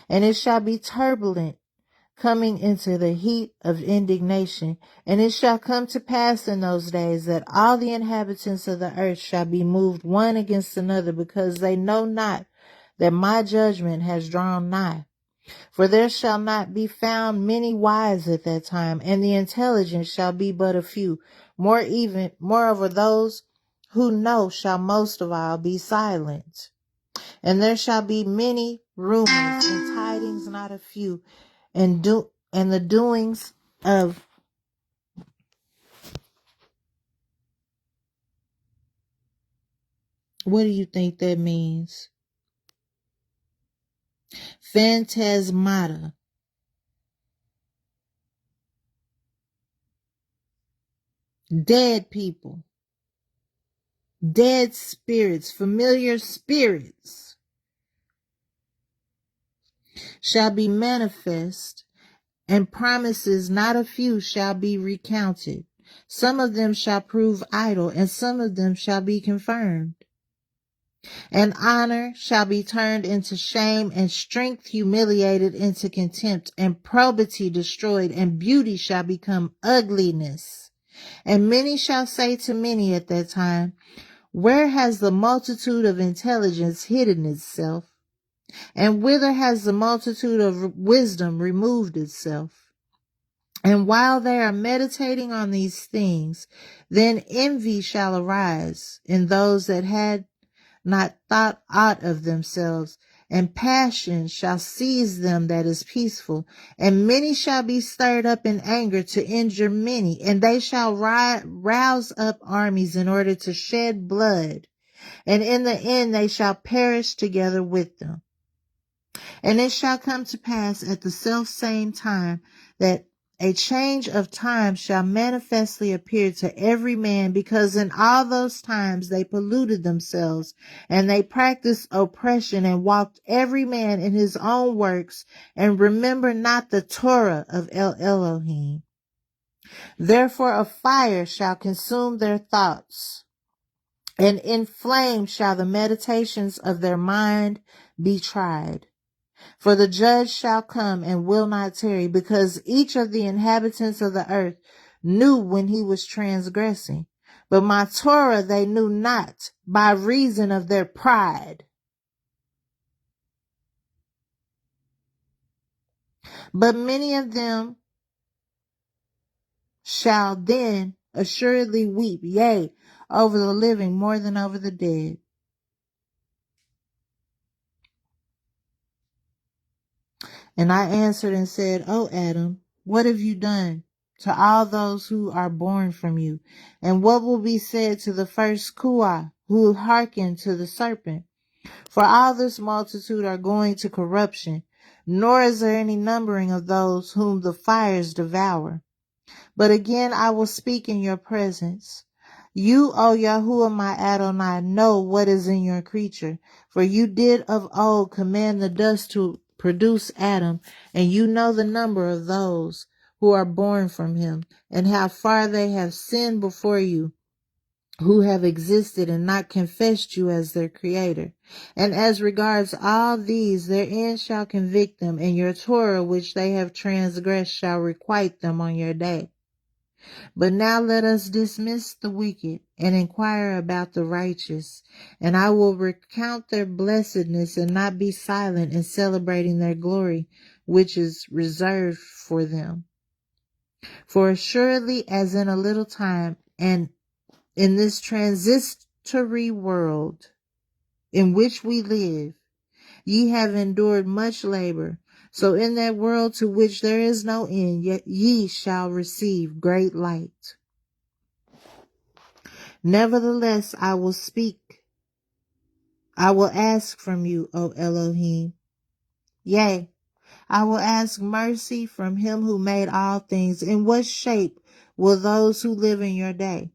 Speaker 1: and it shall be turbulent. coming into the heat of indignation. And it shall come to pass in those days that all the inhabitants of the earth shall be moved one against another, because they know not that my judgment has drawn nigh. For there shall not be found many wise at that time, and the intelligent shall be but a few. Moreover, those who know shall most of all be silent. And there shall be many rumors and tidings not a few, and the doings of, what do you think that means? Phantasmata. Dead people. Dead spirits. Familiar spirits shall be manifest, and promises not a few shall be recounted. Some of them shall prove idle, and some of them shall be confirmed. And honor shall be turned into shame, and strength humiliated into contempt, and probity destroyed, and beauty shall become ugliness. And many shall say to many at that time, where has the multitude of intelligence hidden itself? And whither has the multitude of wisdom removed itself? And while they are meditating on these things, then envy shall arise in those that had not thought aught of themselves, and passion shall seize them that is peaceful, and many shall be stirred up in anger to injure many, and they shall rouse up armies in order to shed blood, and in the end they shall perish together with them. And it shall come to pass at the selfsame time that a change of time shall manifestly appear to every man, because in all those times they polluted themselves, and they practiced oppression, and walked every man in his own works, and remembered not the Torah of Elohim. Therefore a fire shall consume their thoughts, and in flame shall the meditations of their mind be tried. For the judge shall come and will not tarry, because each of the inhabitants of the earth knew when he was transgressing. But my Torah they knew not, by reason of their pride. But many of them shall then assuredly weep, yea, over the living more than over the dead. And I answered and said, O Adam, what have you done to all those who are born from you? And what will be said to the first Kuah who hearkened to the serpent? For all this multitude are going to corruption, nor is there any numbering of those whom the fires devour. But again I will speak in your presence. You, O Yahuwah my Adonai, know what is in your creature. For you did of old command the dust to produce Adam, and you know the number of those who are born from him, and how far they have sinned before you, who have existed and not confessed you as their creator. And as regards all these, their end shall convict them, and your Torah which they have transgressed shall requite them on your day. But now let us dismiss the wicked and inquire about the righteous, and I will recount their blessedness and not be silent in celebrating their glory, which is reserved for them. For assuredly as in a little time, and in this transitory world in which we live, ye have endured much labor, so in that world to which there is no end, yet ye shall receive great light. Nevertheless, I will ask from you, O Elohim. Yea, I will ask mercy from him who made all things. In what shape will those who live in your day?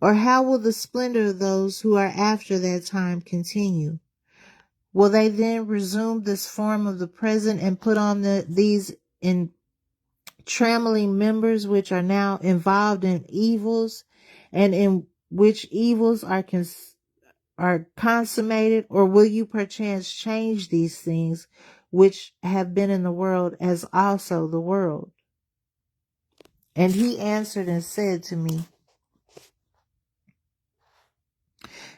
Speaker 1: Or how will the splendor of those who are after that time continue? Will they then resume this form of the present and put on these trammeling members which are now involved in evils, and in which evils are consummated? Or will you perchance change these things which have been in the world, as also the world. And he answered and said to me,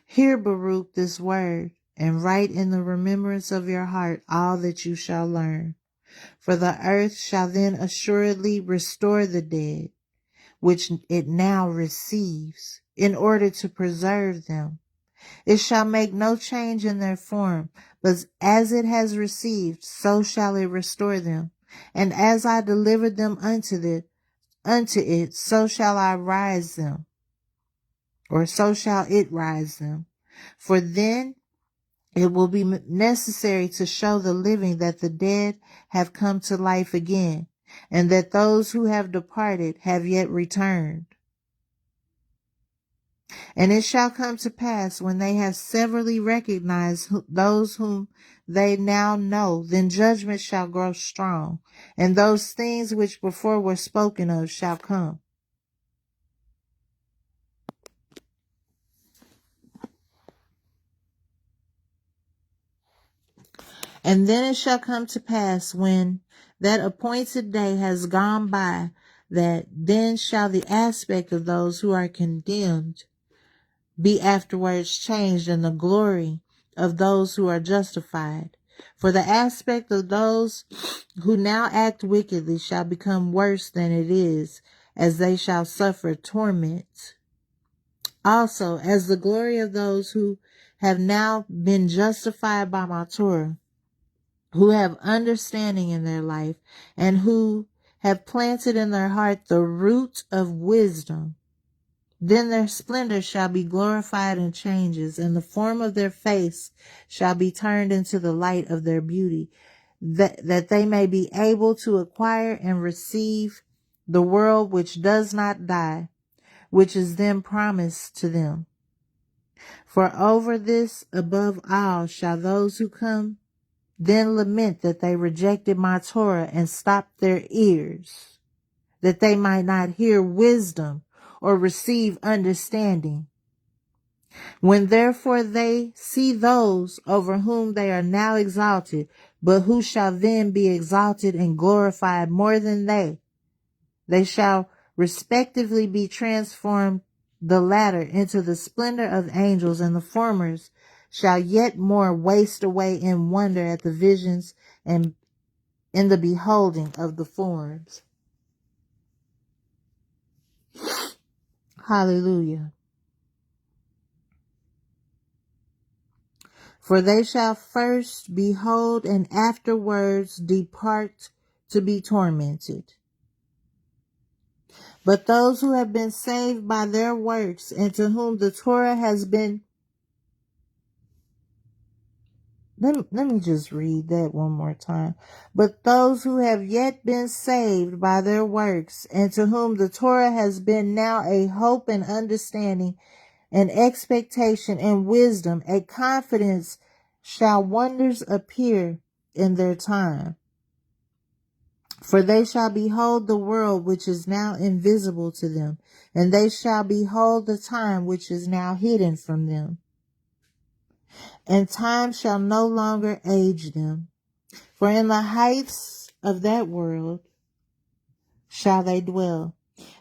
Speaker 1: Hear, Baruch, this word, and write in the remembrance of your heart all that you shall learn. For the earth shall then assuredly restore the dead, which it now receives, in order to preserve them. It shall make no change in their form, but as it has received, so shall it restore them. And as I delivered them unto it, so shall I rise them, or so shall it rise them. For then it will be necessary to show the living that the dead have come to life again, and that those who have departed have yet returned. And it shall come to pass, when they have severally recognized those whom they now know, then judgment shall grow strong, and those things which before were spoken of shall come. And then it shall come to pass, when that appointed day has gone by, that then shall the aspect of those who are condemned be afterwards changed in the glory of those who are justified. For the aspect of those who now act wickedly shall become worse than it is, as they shall suffer torment. Also, as the glory of those who have now been justified by my Torah, who have understanding in their life, and who have planted in their heart the root of wisdom, then their splendor shall be glorified in changes, and the form of their face shall be turned into the light of their beauty, that they may be able to acquire and receive the world which does not die, which is then promised to them. For over this above all shall those who come then lament that they rejected my Torah and stopped their ears, that they might not hear wisdom or receive understanding. When therefore they see those over whom they are now exalted, but who shall then be exalted and glorified more than they shall respectively be transformed, the latter into the splendor of angels, and the formers shall yet more waste away in wonder at the visions and in the beholding of the forms. Hallelujah. For they shall first behold and afterwards depart to be tormented. But those who have been saved by their works, and to whom the Torah has been... Let me just read that one more time. But those who have yet been saved by their works, and to whom the Torah has been now a hope and understanding, an expectation and wisdom, a confidence, shall wonders appear in their time. For they shall behold the world which is now invisible to them, and they shall behold the time which is now hidden from them. And time shall no longer age them. For in the heights of that world shall they dwell,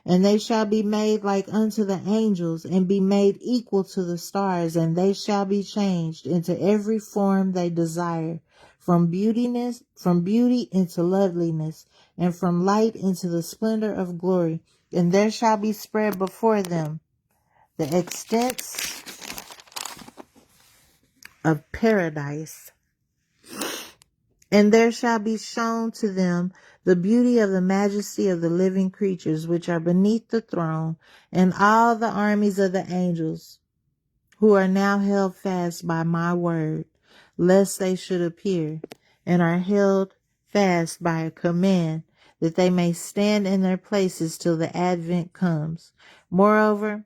Speaker 1: and they shall be made like unto the angels, and be made equal to the stars, and they shall be changed into every form they desire, from beauty into loveliness, and from light into the splendor of glory. And there shall be spread before them the extents of paradise, and there shall be shown to them the beauty of the majesty of the living creatures which are beneath the throne, and all the armies of the angels, who are now held fast by my word, lest they should appear, and are held fast by a command, that they may stand in their places till the advent comes. Moreover,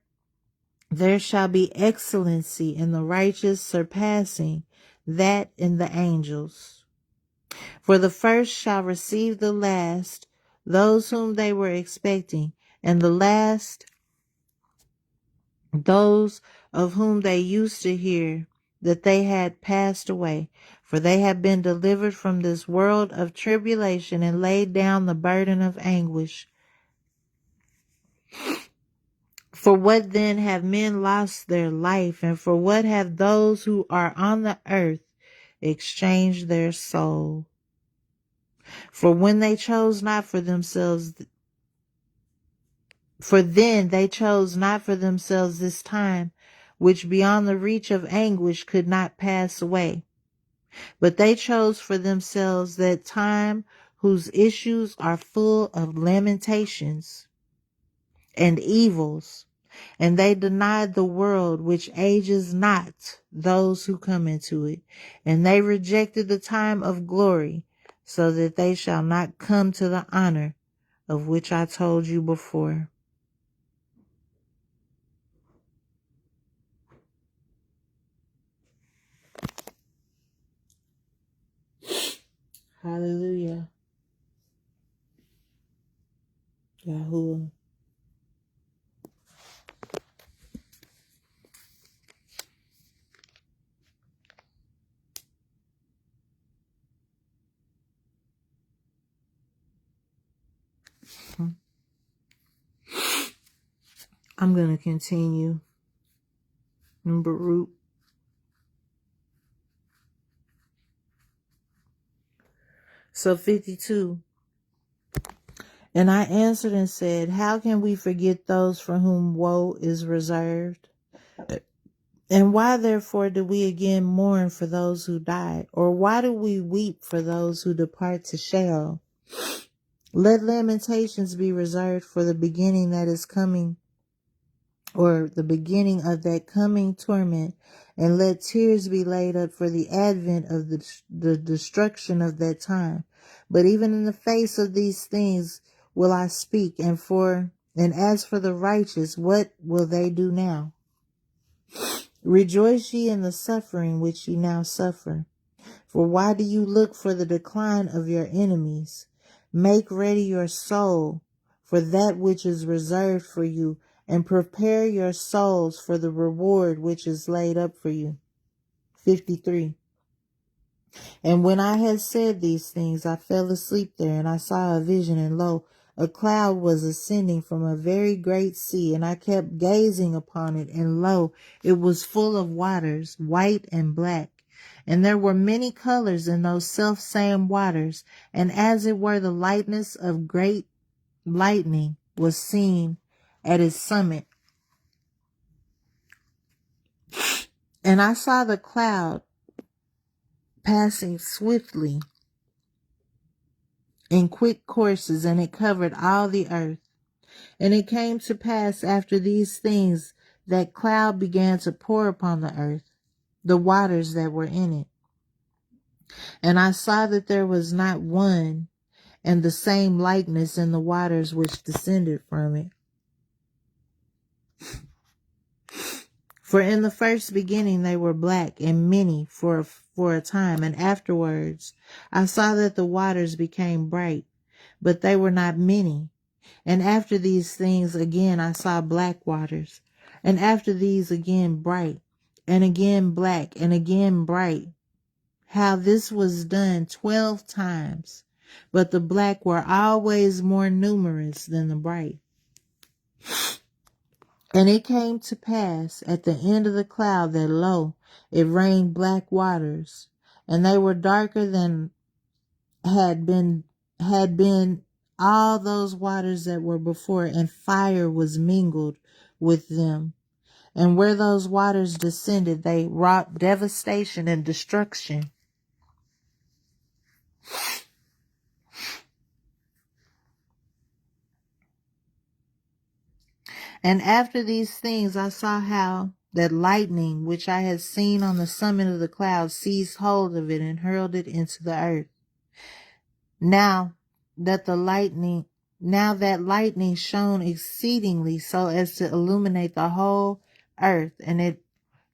Speaker 1: there shall be excellency in the righteous, surpassing that in the angels. For the first shall receive the last, those whom they were expecting, and the last, those of whom they used to hear that they had passed away. For they have been delivered from this world of tribulation and laid down the burden of anguish. For what then have men lost their life, and for what have those who are on the earth exchanged their soul? For when they chose not for themselves, for then they chose not for themselves this time, which beyond the reach of anguish could not pass away. But they chose for themselves that time whose issues are full of lamentations and evils, and they denied the world which ages not those who come into it, and they rejected the time of glory, so that they shall not come to the honor of which I told you before. Hallelujah. Yahuwah. I'm going to continue in Baruch. So 52. And I answered and said, how can we forget those for whom woe is reserved? And why therefore do we again mourn for those who died? Or why do we weep for those who depart to Sheol? Let lamentations be reserved for the beginning that is coming, or the beginning of that coming torment, and let tears be laid up for the advent of the destruction of that time. But even in the face of these things will I speak, and as for the righteous, what will they do now? Rejoice ye in the suffering which ye now suffer. For why do you look for the decline of your enemies? Make ready your soul for that which is reserved for you, and prepare your souls for the reward which is laid up for you. 53. And when I had said these things, I fell asleep there, and I saw a vision, and lo, a cloud was ascending from a very great sea, and I kept gazing upon it, and lo, it was full of waters, white and black. And there were many colors in those self-same waters, and as it were the lightness of great lightning was seen at its summit. And I saw the cloud passing swiftly in quick courses, and it covered all the earth. And it came to pass after these things that cloud began to pour upon the earth, the waters that were in it. And I saw that there was not one and the same likeness in the waters which descended from it. For in the first beginning they were black and many for a time, and afterwards I saw that the waters became bright, but they were not many. And after these things again I saw black waters, and after these again bright, and again black, and again bright. How this was done 12 times, but the black were always more numerous than the bright. And it came to pass at the end of the cloud that, lo, it rained black waters, and they were darker than had been all those waters that were before, and fire was mingled with them. And where those waters descended, they wrought devastation and destruction. And after these things I saw how that lightning which I had seen on the summit of the cloud seized hold of it and hurled it into the earth. Now that lightning shone exceedingly so as to illuminate the whole earth, and it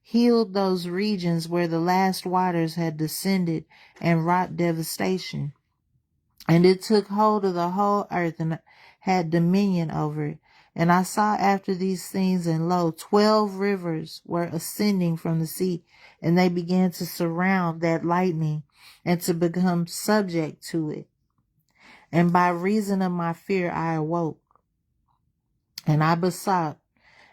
Speaker 1: healed those regions where the last waters had descended and wrought devastation. And it took hold of the whole earth and had dominion over it. And I saw after these things, and lo, 12 rivers were ascending from the sea, and they began to surround that lightning, and to become subject to it. And by reason of my fear I awoke, and I besought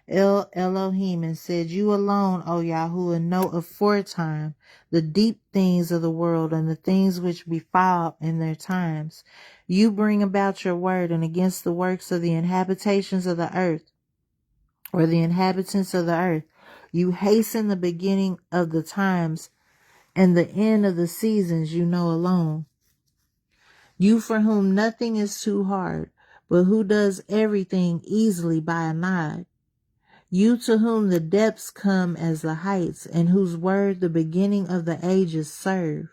Speaker 1: Elohim and said, You alone, O Yahuwah, know aforetime the deep things of the world and the things which befall in their times. You bring about your word, and against the works of the inhabitations of the earth, or the inhabitants of the earth, you hasten the beginning of the times, and the end of the seasons you know alone. You for whom nothing is too hard, but who does everything easily by a nod. You to whom the depths come as the heights, and whose word the beginning of the ages serve.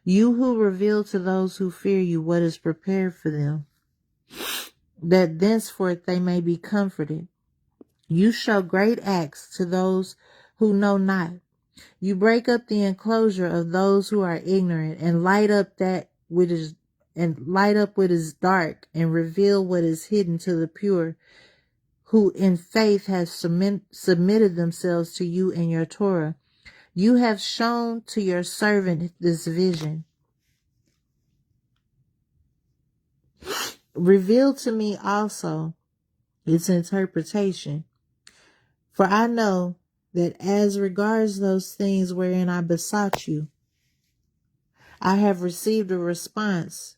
Speaker 1: You who reveal to those who fear you what is prepared for them, that thenceforth they may be comforted. You show great acts to those who know not. You break up the enclosure of those who are ignorant, and light up what is dark, and reveal what is hidden to the pure, who in faith have submitted themselves to you in your Torah. You have shown to your servant this vision. Reveal to me also its interpretation. For I know that as regards those things wherein I besought you, I have received a response,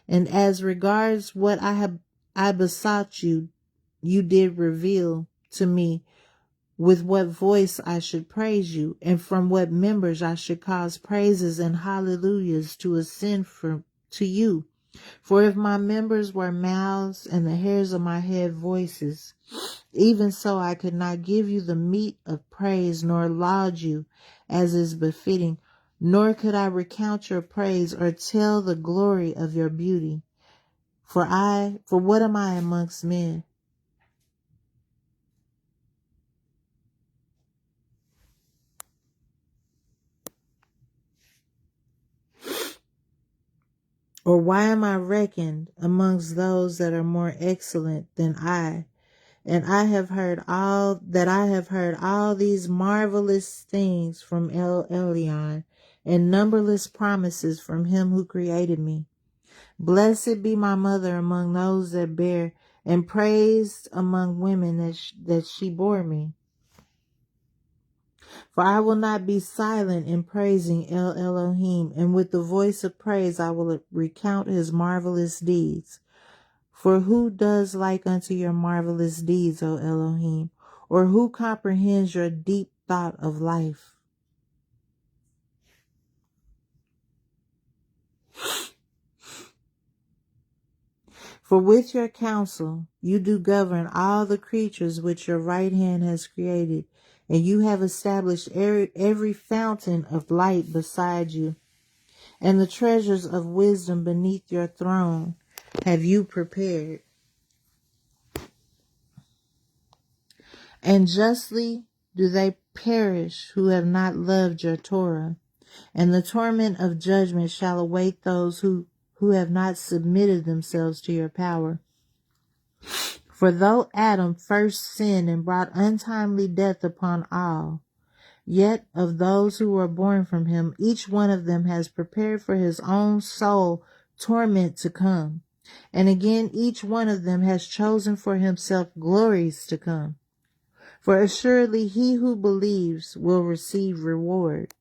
Speaker 1: and as regards what I besought you, you did reveal to me with what voice I should praise you, and from what members I should cause praises and hallelujahs to ascend to you. For if my members were mouths and the hairs of my head voices, even so I could not give you the meat of praise, nor laud you as is befitting, nor could I recount your praise or tell the glory of your beauty. For what am I amongst men? Or why am I reckoned amongst those that are more excellent than I? And I have heard all these marvelous things from El Elyon, and numberless promises from him who created me. Blessed be my mother among those that bear, and praised among women that she bore me. For I will not be silent in praising El Elohim, and with the voice of praise I will recount his marvelous deeds. For who does like unto your marvelous deeds, O Elohim? Or who comprehends your deep thought of life? For with your counsel you do govern all the creatures which your right hand has created, and you have established every fountain of light beside you, and the treasures of wisdom beneath your throne have you prepared. And justly do they perish who have not loved your Torah, and the torment of judgment shall await those who have not submitted themselves to your power. For though Adam first sinned and brought untimely death upon all, yet of those who were born from him, each one of them has prepared for his own soul torment to come. And again, each one of them has chosen for himself glories to come. For assuredly he who believes will receive reward.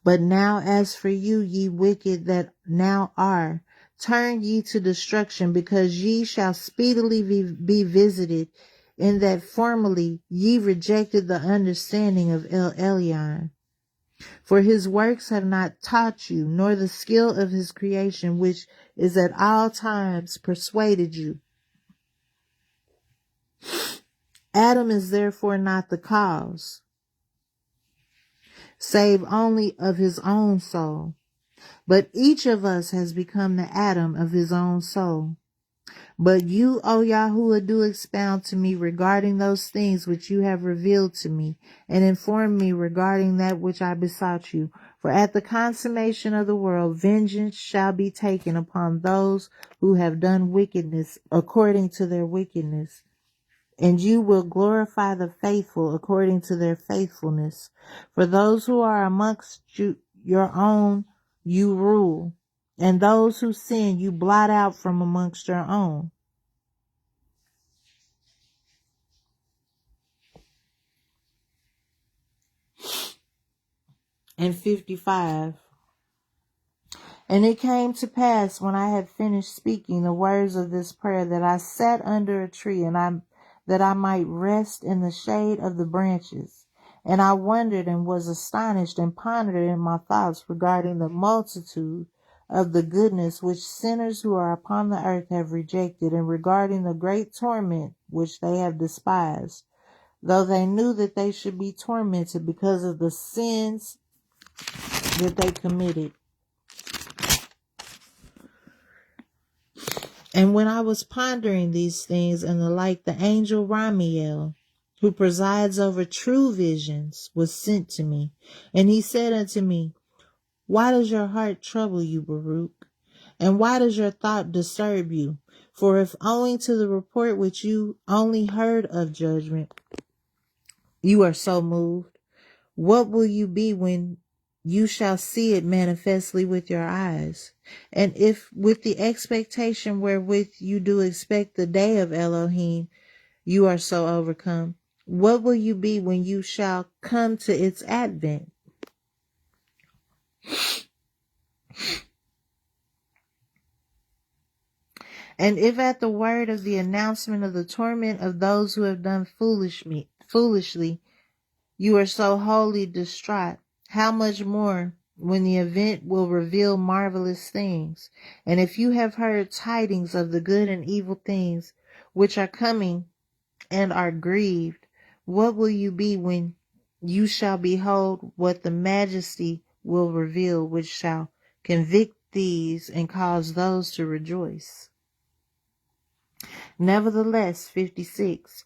Speaker 1: But now as for you, ye wicked that now are, turn ye to destruction, because ye shall speedily be visited, in that formerly ye rejected the understanding of El Elyon. For his works have not taught you, nor the skill of his creation, which is at all times persuaded you. Adam is therefore not the cause, save only of his own soul. But each of us has become the Adam of his own soul. But you, O Yahuwah, do expound to me regarding those things which you have revealed to me, and inform me regarding that which I besought you. For at the consummation of the world, vengeance shall be taken upon those who have done wickedness according to their wickedness. And you will glorify the faithful according to their faithfulness. For those who are amongst you, your own you rule, and those who sin you blot out from amongst your own. And 55. And it came to pass, when I had finished speaking the words of this prayer, that I sat under a tree, that I might rest in the shade of the branches. And I wondered and was astonished and pondered in my thoughts regarding the multitude of the goodness which sinners who are upon the earth have rejected, and regarding the great torment which they have despised, though they knew that they should be tormented because of the sins that they committed. And when I was pondering these things and the like, the angel Ramiel, who presides over true visions, was sent to me. And he said unto me, why does your heart trouble you, Baruch? And why does your thought disturb you? For if owing to the report which you only heard of judgment, you are so moved, what will you be when you shall see it manifestly with your eyes? And if with the expectation wherewith you do expect the day of Elohim, you are so overcome, what will you be when you shall come to its advent? And if at the word of the announcement of the torment of those who have done foolishly, you are so wholly distraught, how much more when the event will reveal marvelous things? And if you have heard tidings of the good and evil things which are coming and are grieved, what will you be when you shall behold what the majesty will reveal, which shall convict these and cause those to rejoice? Nevertheless, 56.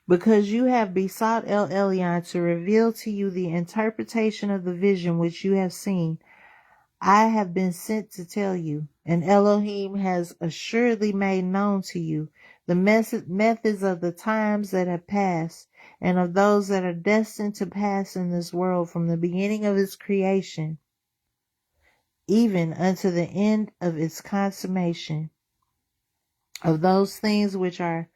Speaker 1: Because you have besought El Elyon to reveal to you the interpretation of the vision which you have seen, I have been sent to tell you, and Elohim has assuredly made known to you the methods of the times that have passed, and of those that are destined to pass in this world from the beginning of its creation, even unto the end of its consummation, of those things which are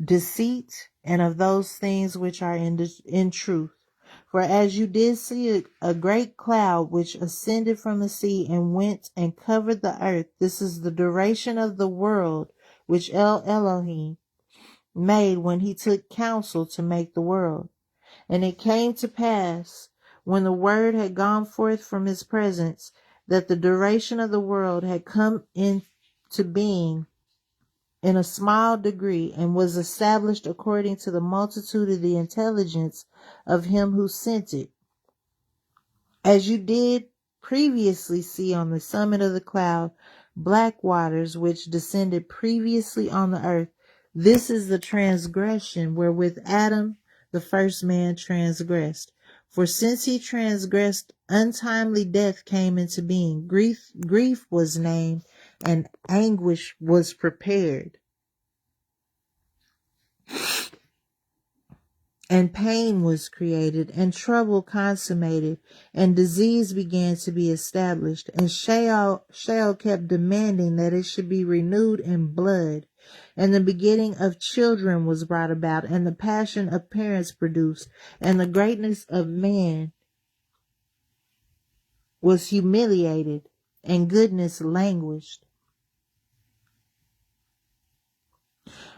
Speaker 1: deceit, and of those things which are in truth. For as you did see a great cloud which ascended from the sea and went and covered the earth, this is the duration of the world which Elohim made when he took counsel to make the world. And it came to pass, when the word had gone forth from his presence, that the duration of the world had come into being in a small degree, and was established according to the multitude of the intelligence of him who sent it. As you did previously see on the summit of the cloud black waters which descended previously on the earth, this is the transgression wherewith Adam, the first man, transgressed. For since he transgressed, untimely death came into being. Grief was named, and anguish was prepared. And pain was created, and trouble consummated, and disease began to be established. And Sheol kept demanding that it should be renewed in blood. And the begetting of children was brought about, and the passion of parents produced, and the greatness of man was humiliated, and goodness languished.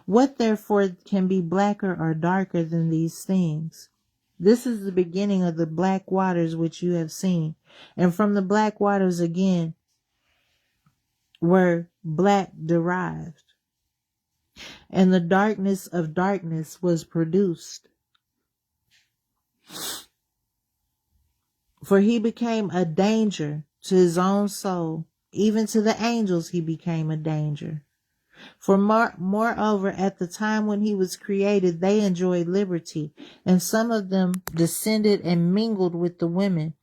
Speaker 1: What therefore can be blacker or darker than these things? This is the beginning of the black waters which you have seen. And from the black waters again were black derived. And the darkness of darkness was produced. For he became a danger to his own soul. Even to the angels he became a danger. For moreover, at the time when he was created, they enjoyed liberty, and some of them descended and mingled with the women.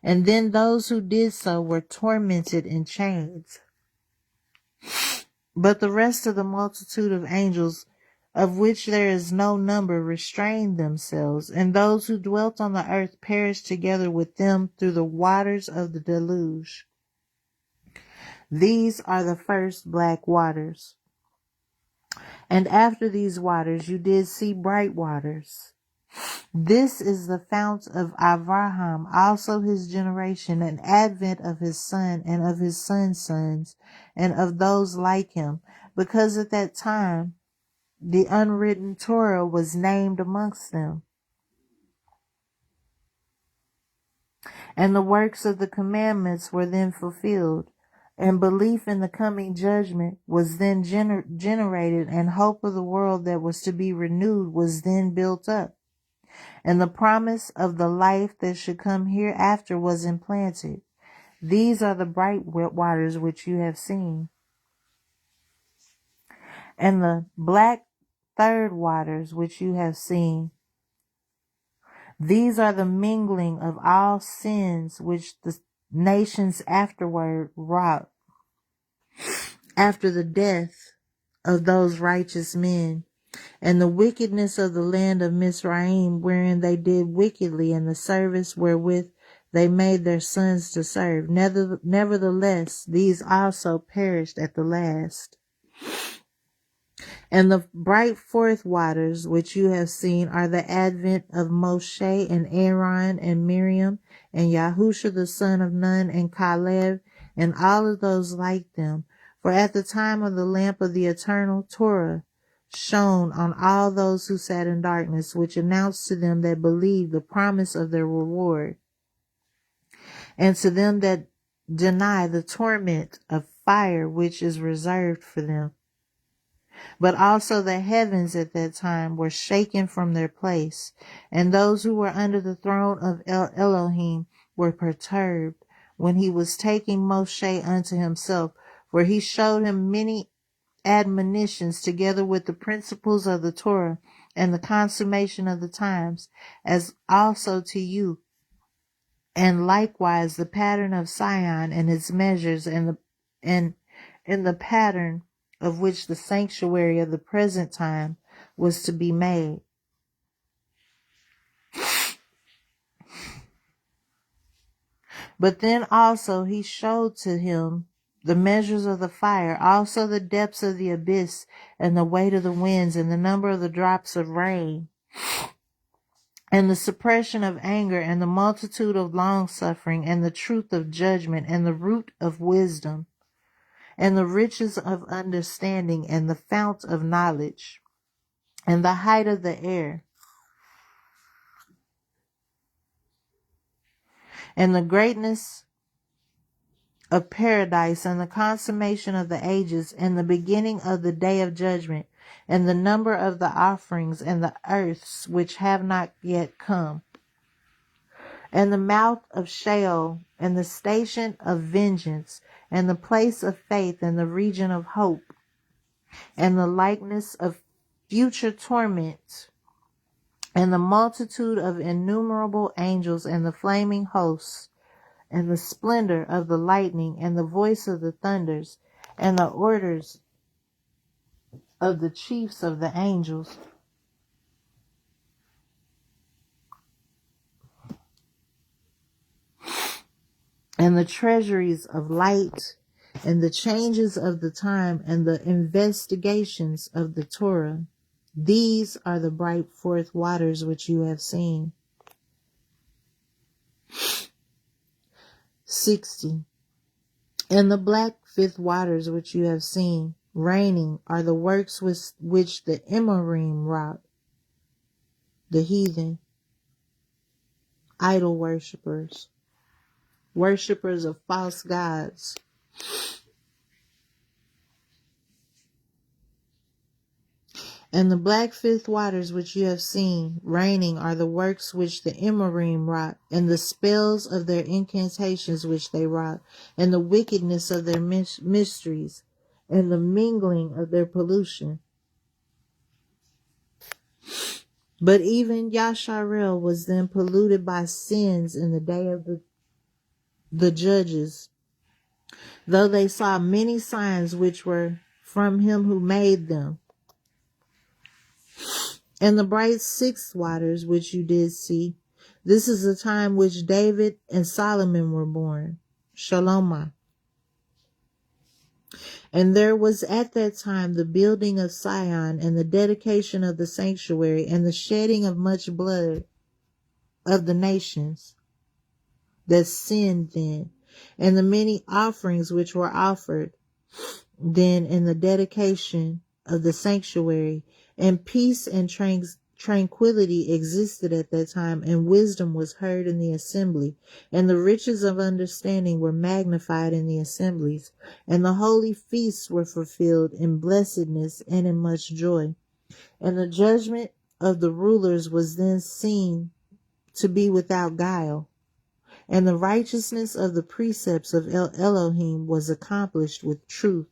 Speaker 1: And then those who did so were tormented in chains. But the rest of the multitude of angels of which there is no number, restrained themselves, and those who dwelt on the earth perished together with them through the waters of the deluge. These are the first black waters. And after these waters you did see bright waters. This is the fount of Abraham, also his generation, and advent of his son, and of his son's sons, and of those like him, because at that time the unwritten Torah was named amongst them. And the works of the commandments were then fulfilled, and belief in the coming judgment was then generated, and hope of the world that was to be renewed was then built up. And the promise of the life that should come hereafter was implanted. These are the bright waters which you have seen. And the black third waters which you have seen, these are the mingling of all sins which the nations afterward wrought, after the death of those righteous men, and the wickedness of the land of Mizraim, wherein they did wickedly, and the service wherewith they made their sons to serve. Nevertheless, these also perished at the last. And the bright fourth waters which you have seen are the advent of Moshe and Aaron and Miriam and Yahusha the son of Nun and Caleb and all of those like them. For at the time of the lamp of the eternal Torah shone on all those who sat in darkness, which announced to them that believed the promise of their reward, and to them that deny the torment of fire which is reserved for them. But also the heavens at that time were shaken from their place, and those who were under the throne of Elohim were perturbed when he was taking Moshe unto himself, for he showed him many admonitions together with the principles of the Torah and the consummation of the times, as also to you, and likewise the pattern of Sion and its measures, and the pattern of which the sanctuary of the present time was to be made. But then also he showed to him the measures of the fire, also the depths of the abyss, and the weight of the winds, and the number of the drops of rain, and the suppression of anger, and the multitude of long suffering, and the truth of judgment, and the root of wisdom, and the riches of understanding, and the fount of knowledge, and the height of the air, and the greatness of paradise, and the consummation of the ages, and the beginning of the day of judgment, and the number of the offerings, and the earths which have not yet come, and the mouth of Sheol, and the station of vengeance, and the place of faith, and the region of hope, and the likeness of future torment, and the multitude of innumerable angels, and the flaming hosts, and the splendor of the lightning, and the voice of the thunders, and the orders of the chiefs of the angels, and the treasuries of light, and the changes of the time, and the investigations of the Torah. These are the bright fourth waters which you have seen. 60. And the black fifth waters which you have seen, raining, are the works which the Emerim wrought, the heathen, idol worshippers, worshippers of false gods. And the black fifth waters which you have seen, raining, are the works which the Emerim wrought, and the spells of their incantations which they wrought, and the wickedness of their mysteries, and the mingling of their pollution. But even Yasharel was then polluted by sins in the day of the judges, though they saw many signs which were from him who made them. And the bright sixth waters which you did see, this is the time which David and Solomon were born. Shalomah. And there was at that time the building of Sion, and the dedication of the sanctuary, and the shedding of much blood of the nations that sinned then, and the many offerings which were offered then in the dedication of the sanctuary. And peace and tranquility existed at that time, and wisdom was heard in the assembly, and the riches of understanding were magnified in the assemblies, and the holy feasts were fulfilled in blessedness and in much joy. And the judgment of the rulers was then seen to be without guile, and the righteousness of the precepts of Elohim was accomplished with truth.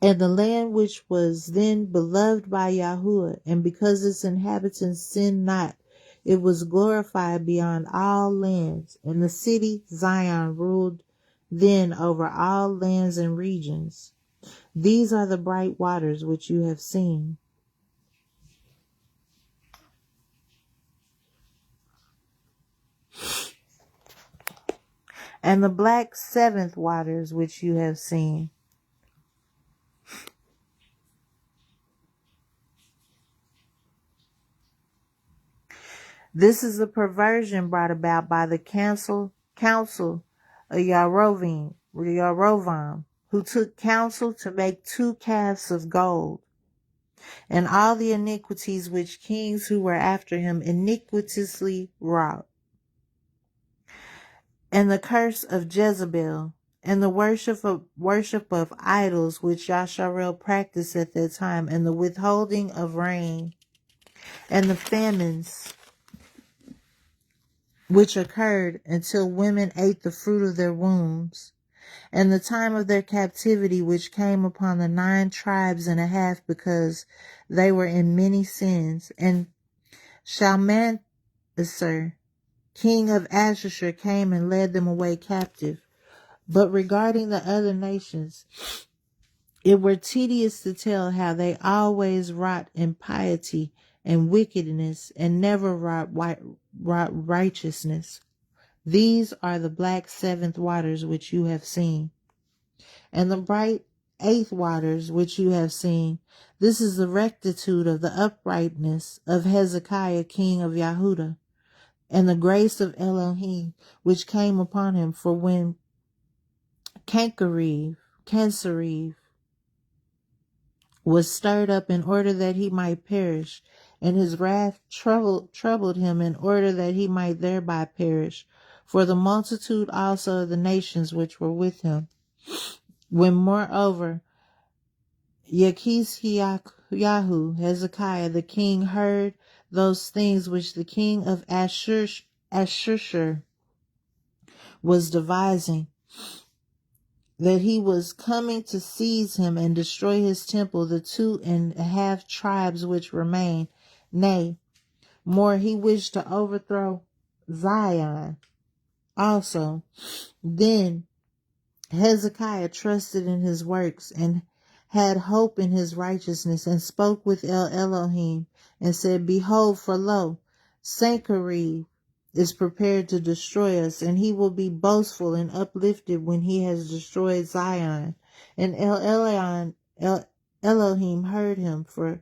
Speaker 1: And the land which was then beloved by Yahuwah, and because its inhabitants sinned not, it was glorified beyond all lands. And the city Zion ruled then over all lands and regions. These are the bright waters which you have seen. And the black seventh waters which you have seen. This is the perversion brought about by the council of Yarovam, who took counsel to make 2 calves of gold, and all the iniquities which kings who were after him iniquitously wrought, and the curse of Jezebel, and the worship of idols which Yasharel practiced at that time, and the withholding of rain, and the famines which occurred until women ate the fruit of their wombs, and the time of their captivity which came upon the 9 tribes and a half, because they were in many sins. And Shalmaneser, king of Ashur, came and led them away captive. But regarding the other nations, it were tedious to tell how they always wrought impiety and wickedness, and never wrought righteousness. These are the black seventh waters which you have seen. And the bright eighth waters which you have seen, this is the rectitude of the uprightness of Hezekiah king of Yahudah, and the grace of Elohim which came upon him. For when Sennacherib was stirred up in order that he might perish, and his wrath troubled him in order that he might thereby perish, for the multitude also of the nations which were with him. When moreover Yechizkiyahu, Hezekiah the king, heard those things which the king of Ashur was devising, that he was coming to seize him and destroy his temple, the 2.5 tribes which remained, nay, more, he wished to overthrow Zion also. Then Hezekiah trusted in his works and had hope in his righteousness, and spoke with Elohim and said, Behold, for lo, Sennacherib is prepared to destroy us, and he will be boastful and uplifted when he has destroyed Zion. And Elohim heard him, for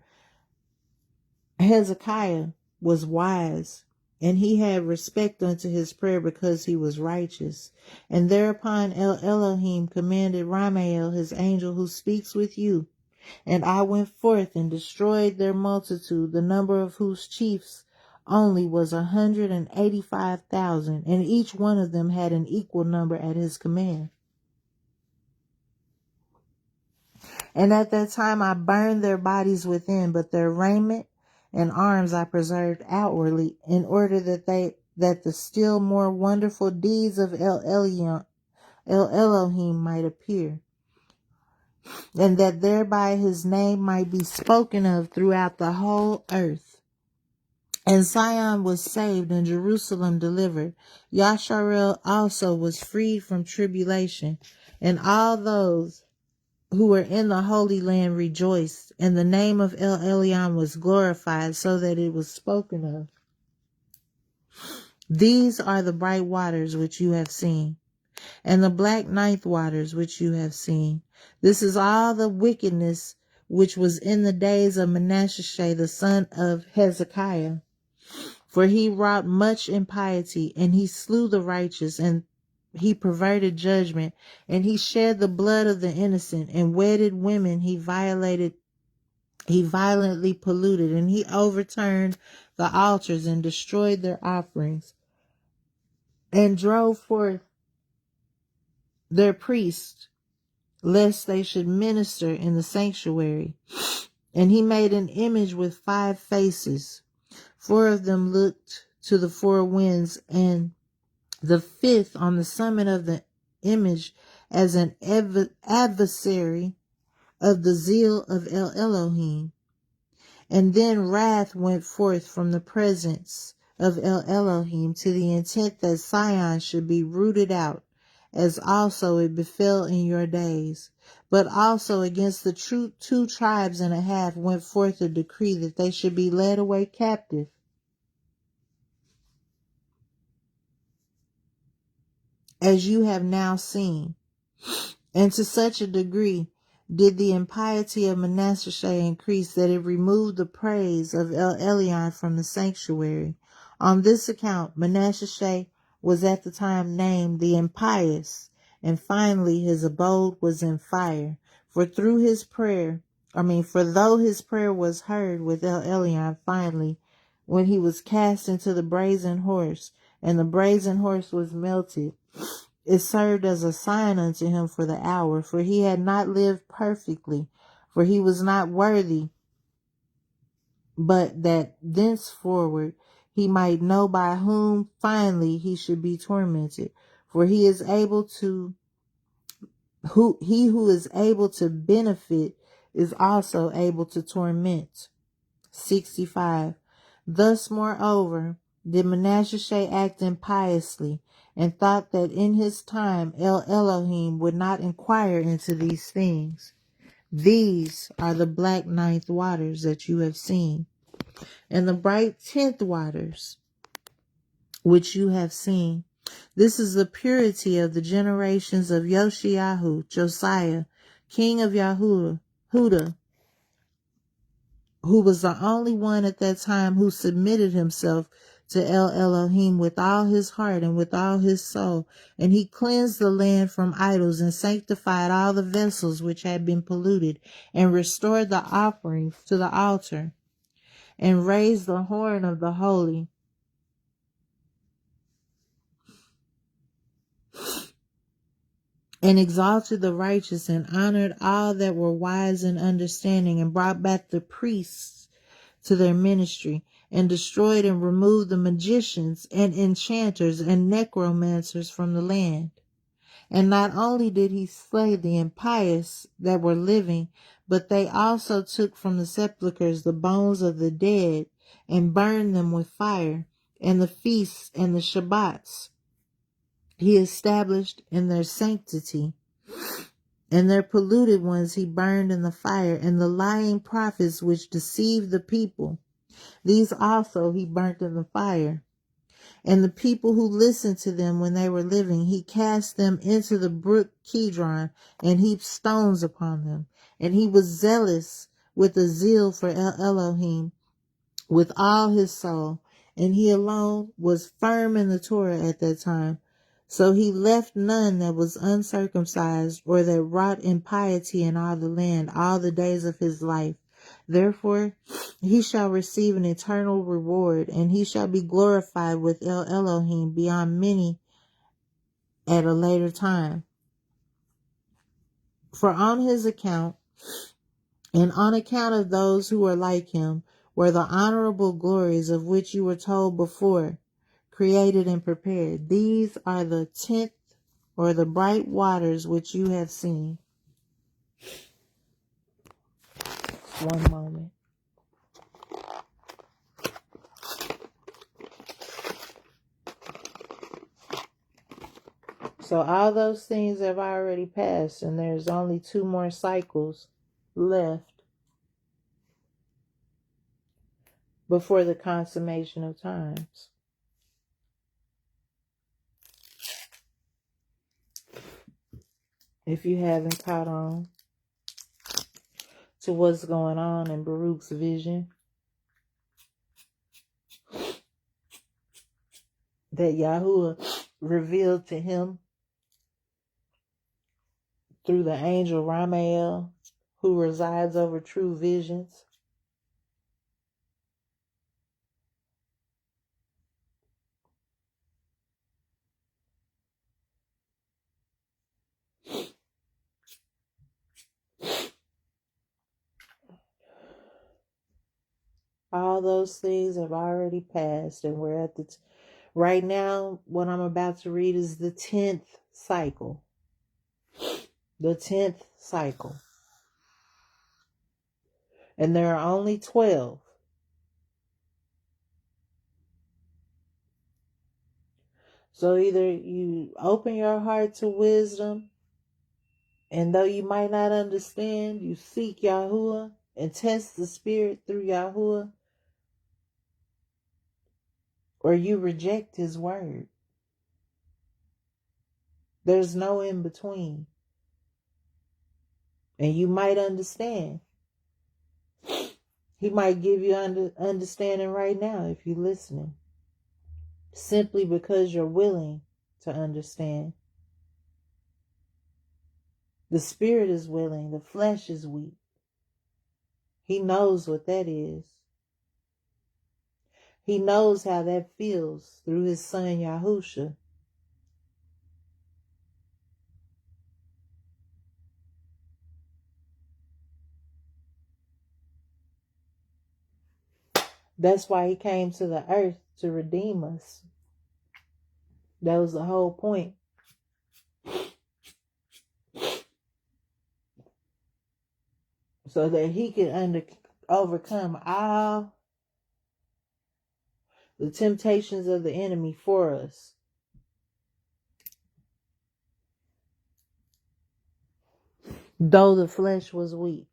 Speaker 1: Hezekiah was wise, and he had respect unto his prayer, because he was righteous. And thereupon Elohim commanded Ramael his angel, who speaks with you. And I went forth and destroyed their multitude, the number of whose chiefs only was 185,000, and each one of them had an equal number at his command. And at that time I burned their bodies within, but their raiment and arms I preserved outwardly, in order that the still more wonderful deeds of Elohim might appear, and that thereby his name might be spoken of throughout the whole earth. And Sion was saved, and Jerusalem delivered. Yasharel also was freed from tribulation, and all those who were in the Holy Land rejoiced, and the name of El Elyon was glorified, so that it was spoken of. These are the bright waters which you have seen, and the black ninth waters which you have seen. This is all the wickedness which was in the days of Manasseh the son of Hezekiah. For he wrought much impiety, and he slew the righteous, and he perverted judgment, and he shed the blood of the innocent, and wedded women he violently polluted, and he overturned the altars and destroyed their offerings, and drove forth their priests, lest they should minister in the sanctuary. And he made an image with 5 faces. 4 of them looked to the 4 winds, and the 5th on the summit of the image as an adversary of the zeal of El Elohim. And then wrath went forth from the presence of El Elohim, to the intent that Sion should be rooted out, as also it befell in your days. But also against the 2 tribes and a half went forth a decree that they should be led away captive, as you have now seen. And to such a degree did the impiety of Manasseh increase, that it removed the praise of El Elyon from the sanctuary. On this account Manasseh was at the time named the impious, and finally his abode was in fire. For though his prayer was heard with El Elyon, finally, when he was cast into the brazen horse, and the brazen horse was melted, it served as a sign unto him for the hour, for he had not lived perfectly, for he was not worthy, but that thenceforward he might know by whom finally he should be tormented. For he is able to, who is able to benefit is also able to torment. 65. Thus, moreover, did Manasseh act impiously, and thought that in his time El Elohim would not inquire into these things. These are the black ninth waters that you have seen, and the bright 10th waters which you have seen. This is the purity of the generations of Yoshiyahu, Josiah, king of Yahudah, who was the only one at that time who submitted himself to El Elohim with all his heart and with all his soul. And he cleansed the land from idols, and sanctified all the vessels which had been polluted, and restored the offerings to the altar, and raised the horn of the holy, and exalted the righteous, and honored all that were wise in understanding, and brought back the priests to their ministry, and destroyed and removed the magicians and enchanters and necromancers from the land. And not only did he slay the impious that were living, but they also took from the sepulchres the bones of the dead, and burned them with fire. And the feasts and the Shabbats he established in their sanctity, and their polluted ones he burned in the fire, and the lying prophets which deceived the people, these also he burnt in the fire. And the people who listened to them when they were living, he cast them into the brook Kidron, and heaped stones upon them. And he was zealous with a zeal for Elohim with all his soul, and he alone was firm in the Torah at that time. So he left none that was uncircumcised, or that wrought impiety in all the land, all the days of his life. Therefore he shall receive an eternal reward, and he shall be glorified with El Elohim beyond many at a later time. For on his account, and on account of those who are like him, were the honorable glories of which you were told before, created and prepared. These are the 10th, or the bright waters which you have seen. One moment. So all those things have already passed, and there's only 2 more cycles left before the consummation of times. If you haven't caught on to what's going on in Baruch's vision that Yahuwah revealed to him through the angel Ramael, who resides over true visions. All those things have already passed, and we're at the right now. What I'm about to read is the 10th cycle. The 10th cycle. And there are only 12. So either you open your heart to wisdom, and though you might not understand, you seek Yahuwah and test the spirit through Yahuwah, or you reject his word. There's no in between. And you might understand. He might give you understanding right now if you're listening. Simply because you're willing to understand. The spirit is willing. The flesh is weak. He knows what that is. He knows how that feels through his son Yahusha. That's why he came to the earth to redeem us. That was the whole point. So that he could overcome all the temptations of the enemy for us. Though the flesh was weak.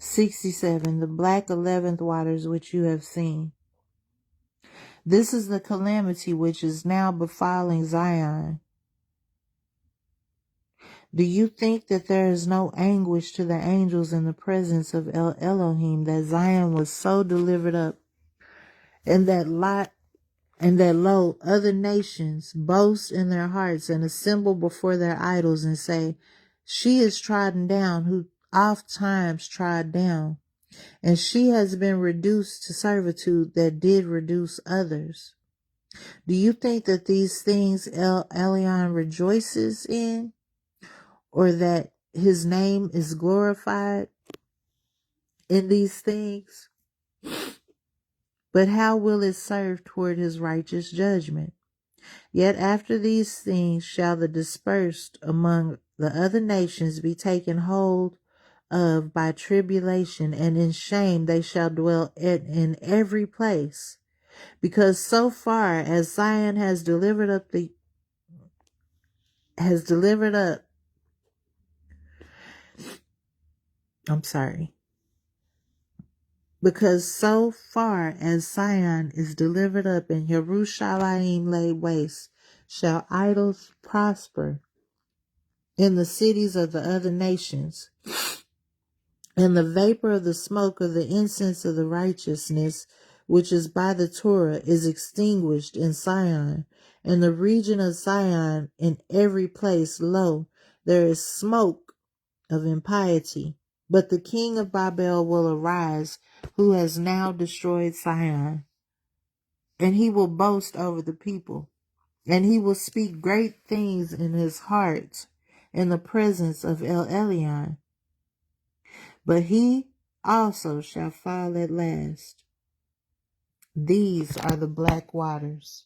Speaker 1: "67. The black 11th waters which you have seen. This is the calamity which is now befalling Zion. Do you think that there is no anguish to the angels in the presence of El Elohim, that Zion was so delivered up, and that lo, other nations boast in their hearts and assemble before their idols and say, she is trodden down, who oft times trod down, and she has been reduced to servitude that did reduce others. Do you think that these things El Elyon rejoices in, or that his name is glorified in these things? But how will it serve toward his righteous judgment? Yet after these things shall the dispersed among the other nations be taken hold of by tribulation, and in shame they shall dwell in every place. Because so far as Zion has delivered up because so far as Zion is delivered up and Yerushalayim laid waste, shall idols prosper in the cities of the other nations. And the vapor of the smoke of the incense of the righteousness, which is by the Torah, is extinguished in Zion. And the region of Zion, in every place, lo, there is smoke of impiety. But the king of Babel will arise, who has now destroyed Zion. And he will boast over the people. And he will speak great things in his heart in the presence of El Elyon. But he also shall fall at last. These are the black waters.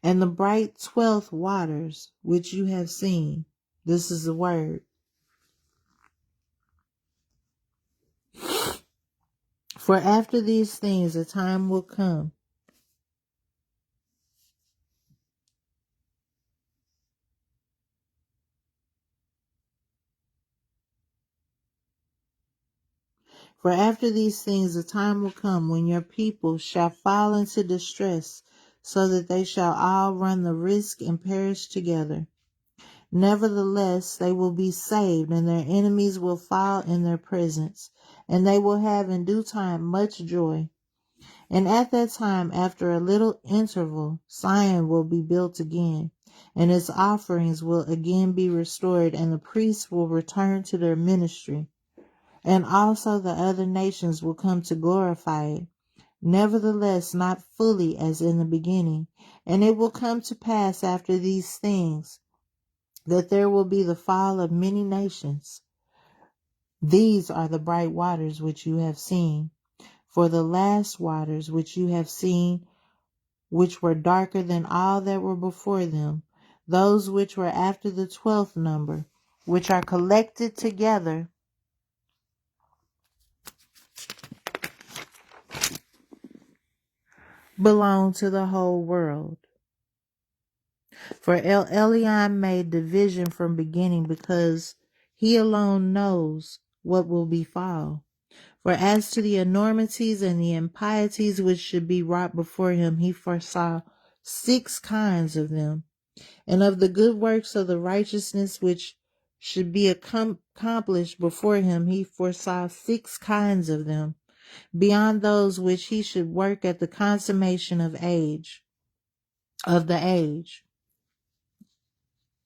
Speaker 1: And the bright 12th waters which you have seen. This is the word. For after these things a time will come. For after these things a time will come when your people shall fall into distress, so that they shall all run the risk and perish together. Nevertheless, they will be saved, and their enemies will fall in their presence, and they will have in due time much joy. And at that time, after a little interval, Zion will be built again, and its offerings will again be restored, and the priests will return to their ministry. And also the other nations will come to glorify it. Nevertheless, not fully as in the beginning. And it will come to pass after these things that there will be the fall of many nations. These are the bright waters which you have seen. For the last waters which you have seen, which were darker than all that were before them, those which were after the 12th number, which are collected together, belong to the whole world. For Eliam made division from beginning, because he alone knows what will befall. For as to the enormities and the impieties which should be wrought before him, he foresaw 6 kinds of them. And of the good works of the righteousness which should be accomplished before him, he foresaw 6 kinds of them, beyond those which he should work at the consummation of the age.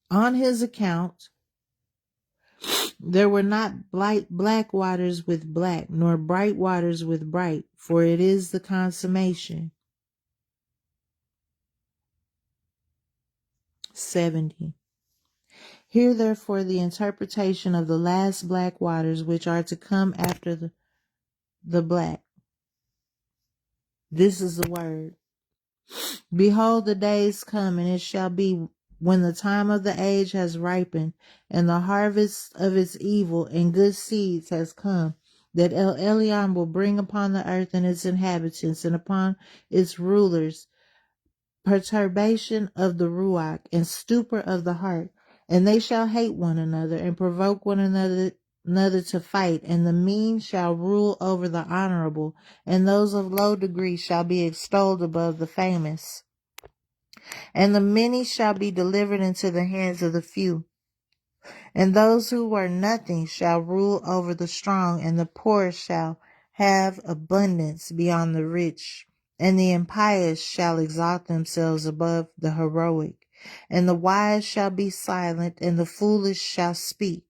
Speaker 1: On his account, there were not black waters with black, nor bright waters with bright, for it is the consummation. 70. Hear therefore the interpretation of the last black waters which are to come after the black. This is the word. Behold, the days come, and it shall be, when the time of the age has ripened, and the harvest of its evil and good seeds has come, that El Elyon will bring upon the earth and its inhabitants, and upon its rulers, perturbation of the ruach, and stupor of the heart. And they shall hate one another, and provoke one another to fight, and the mean shall rule over the honorable, and those of low degree shall be extolled above the famous. And the many shall be delivered into the hands of the few. And those who were nothing shall rule over the strong, and the poor shall have abundance beyond the rich. And the impious shall exalt themselves above the heroic. And the wise shall be silent, and the foolish shall speak.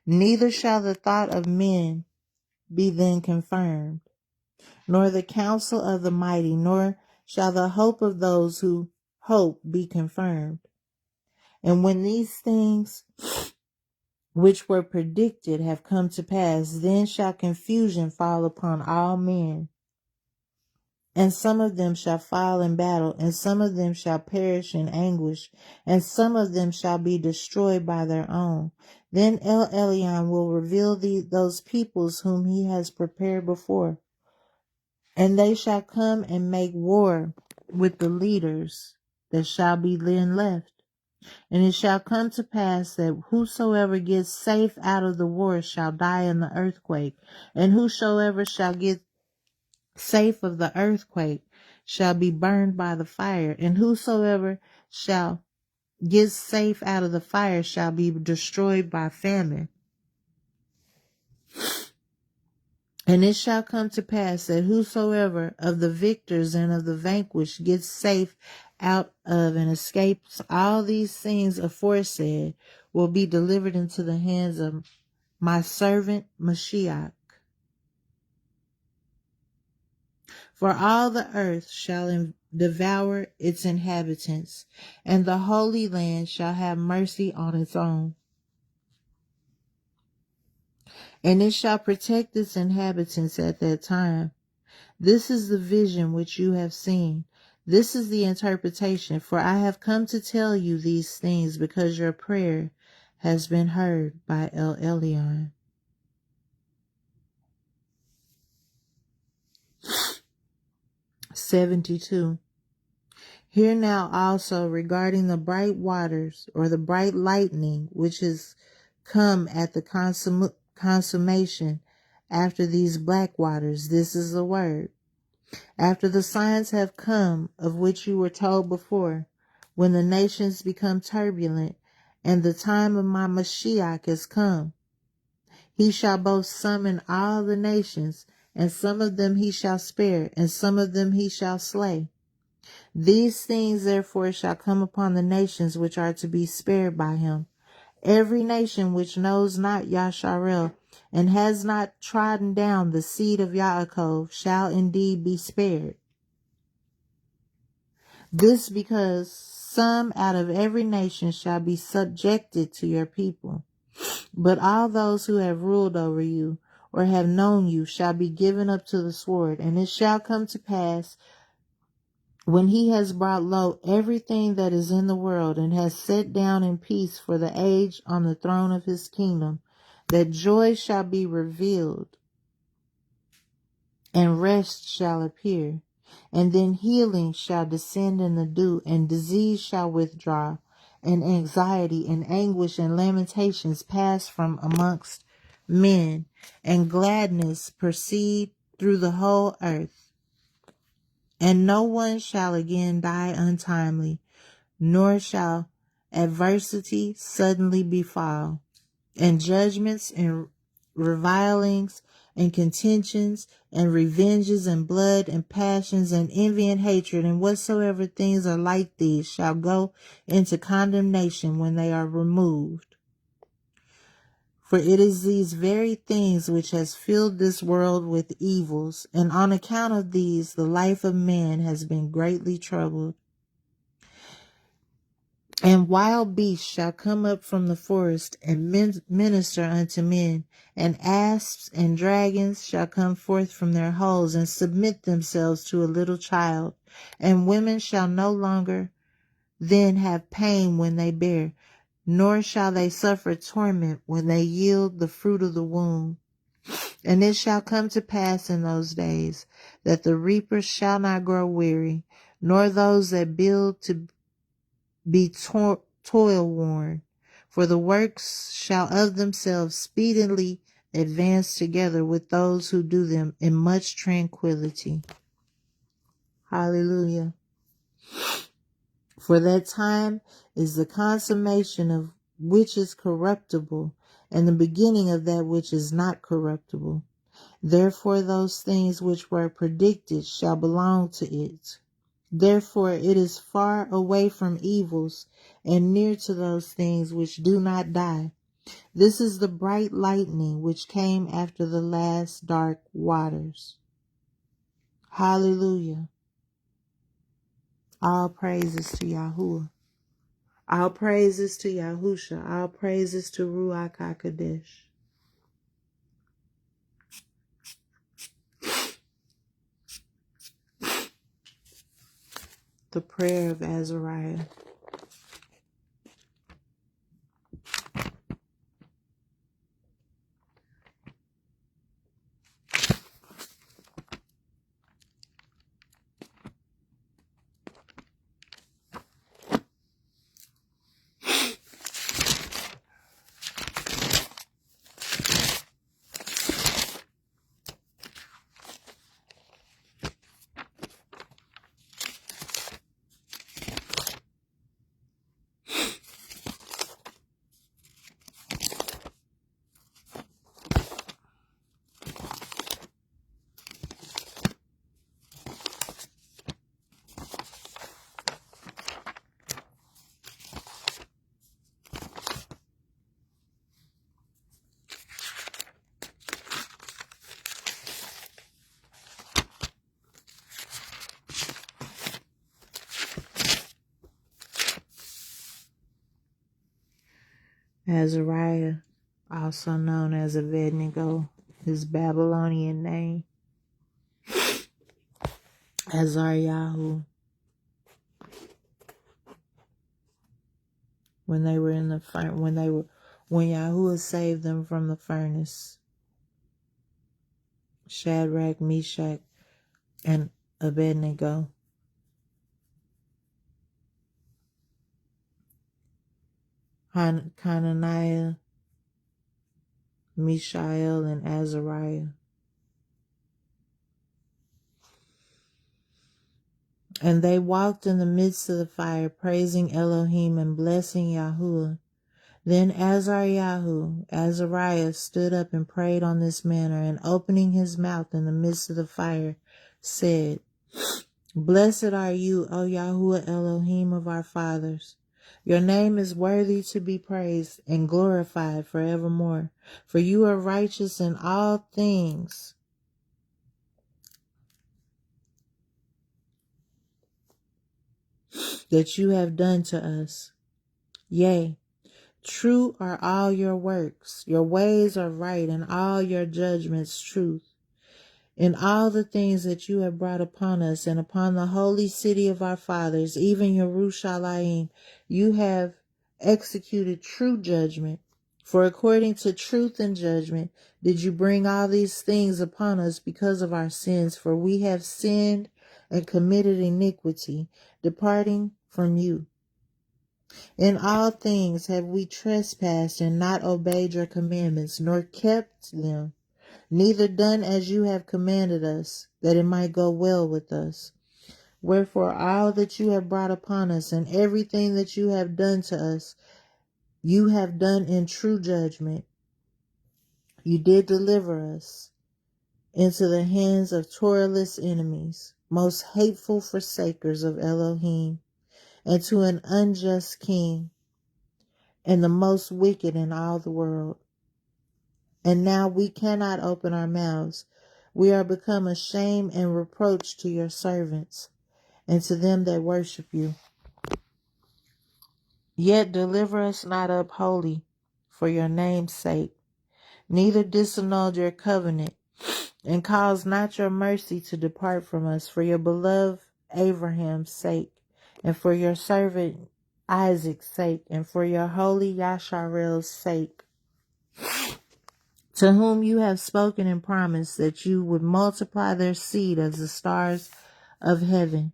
Speaker 1: Neither shall the thought of men be then confirmed, nor the counsel of the mighty, nor shall the hope of those who hope be confirmed. And when these things which were predicted have come to pass, then shall confusion fall upon all men. And some of them shall fall in battle, and some of them shall perish in anguish, and some of them shall be destroyed by their own. Then El Elyon will reveal those peoples whom he has prepared before. And they shall come and make war with the leaders that shall be then left. And it shall come to pass that whosoever gets safe out of the war shall die in the earthquake, and whosoever shall get safe of the earthquake shall be burned by the fire, and whosoever shall get safe out of the fire shall be destroyed by famine. And it shall come to pass that whosoever of the victors and of the vanquished gets safe out of and escapes all these things aforesaid will be delivered into the hands of my servant Mashiach. For all the earth shall devour its inhabitants, and the Holy Land shall have mercy on its own. And it shall protect its inhabitants at that time. This is the vision which you have seen. This is the interpretation. For I have come to tell you these things because your prayer has been heard by El Elyon. 72. Hear now also regarding the bright waters, or the bright lightning, which is come at the consummation after these black waters. This is the word. After the signs have come, of which you were told before, when the nations become turbulent, and the time of my Mashiach is come, he shall both summon all the nations, and some of them he shall spare, and some of them he shall slay. These things therefore shall come upon the nations which are to be spared by him. Every nation which knows not Yasharel, and has not trodden down the seed of Yaakov, shall indeed be spared. This because some out of every nation shall be subjected to your people. But all those who have ruled over you, or have known you, shall be given up to the sword. And it shall come to pass, when he has brought low everything that is in the world, and has set down in peace for the age on the throne of his kingdom, that joy shall be revealed, and rest shall appear. And then healing shall descend in the dew, and disease shall withdraw, and anxiety and anguish and lamentations pass from amongst men, and gladness proceed through the whole earth. And no one shall again die untimely, nor shall adversity suddenly befall, and judgments and revilings and contentions and revenges and blood and passions and envy and hatred and whatsoever things are like these shall go into condemnation when they are removed. For it is these very things which has filled this world with evils, and on account of these the life of man has been greatly troubled. And wild beasts shall come up from the forest and minister unto men, and asps and dragons shall come forth from their holes and submit themselves to a little child. And women shall no longer then have pain when they bear, nor shall they suffer torment when they yield the fruit of the womb. And it shall come to pass in those days that the reapers shall not grow weary, nor those that build to be toil worn, for the works shall of themselves speedily advance together with those who do them in much tranquility. Hallelujah. For that time is the consummation of which is corruptible, and the beginning of that which is not corruptible. Therefore those things which were predicted shall belong to it. Therefore it is far away from evils, and near to those things which do not die. This is the bright lightning which came after the last dark waters. Hallelujah. All praises to Yahuwah. All praises to Yahusha. All praises to Ruach HaKodesh. The prayer of Azariah. Azariah, also known as Abednego, his Babylonian name. Azariah. When they were when Yahuwah saved them from the furnace. Shadrach, Meshach, and Abednego. Hananiah, Mishael, and Azariah. And they walked in the midst of the fire, praising Elohim and blessing Yahuwah. Then Azariah stood up and prayed on this manner, and opening his mouth in the midst of the fire, said, Blessed are you, O Yahuwah Elohim of our fathers. Your name is worthy to be praised and glorified forevermore, for you are righteous in all things that you have done to us. Yea, true are all your works. Your ways are right, and all your judgments truth. In all the things that you have brought upon us and upon the holy city of our fathers, even Yerushalayim, you have executed true judgment. For according to truth and judgment did you bring all these things upon us because of our sins, for we have sinned and committed iniquity, departing from you. In all things have we trespassed and not obeyed your commandments, nor kept them, neither done as you have commanded us, that it might go well with us. Wherefore all that you have brought upon us, and everything that you have done to us, you have done in true judgment. You did deliver us into the hands of toilers enemies, most hateful forsakers of Elohim, and to an unjust king, and the most wicked in all the world. And now we cannot open our mouths. We are become a shame and reproach to your servants and to them that worship you. Yet deliver us not up wholly for your name's sake, neither disannul your covenant, and cause not your mercy to depart from us for your beloved Abraham's sake, and for your servant Isaac's sake, and for your holy Yasharel's sake, to whom you have spoken and promised that you would multiply their seed as the stars of heaven,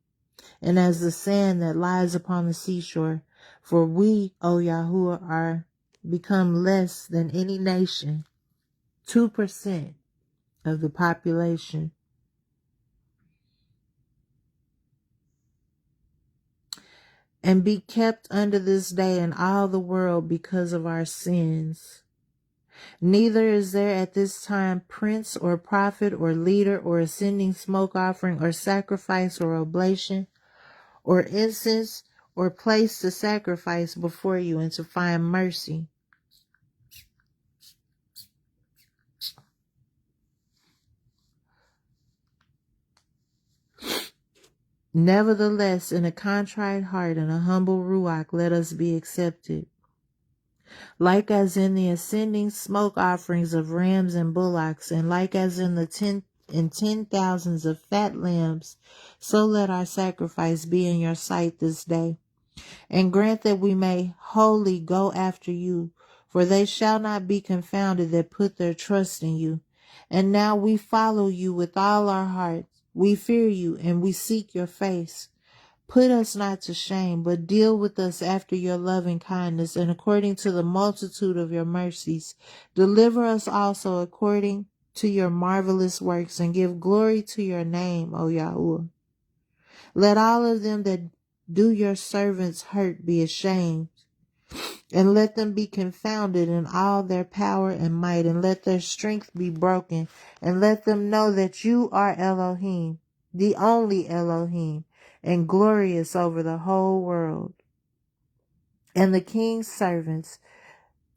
Speaker 1: and as the sand that lies upon the seashore. For we, O Yahuwah, are become less than any nation, 2% of the population. And be kept under this day in all the world because of our sins. Neither is there at this time prince or prophet or leader or ascending smoke offering or sacrifice or oblation or incense or place to sacrifice before you and to find mercy. Nevertheless, in a contrite heart and a humble ruach, let us be accepted. Like as in the ascending smoke offerings of rams and bullocks, and like as in the 10,000s of fat lambs, so let our sacrifice be in your sight this day. And grant that we may wholly go after you, for they shall not be confounded that put their trust in you. And now we follow you with all our hearts. We fear you and we seek your face. Put us not to shame, but deal with us after your loving kindness and according to the multitude of your mercies. Deliver us also according to your marvelous works, and give glory to your name, O Yahuwah. Let all of them that do your servants hurt be ashamed, and let them be confounded in all their power and might, and let their strength be broken, and let them know that you are Elohim, the only Elohim, and glorious over the whole world. And the king's servants,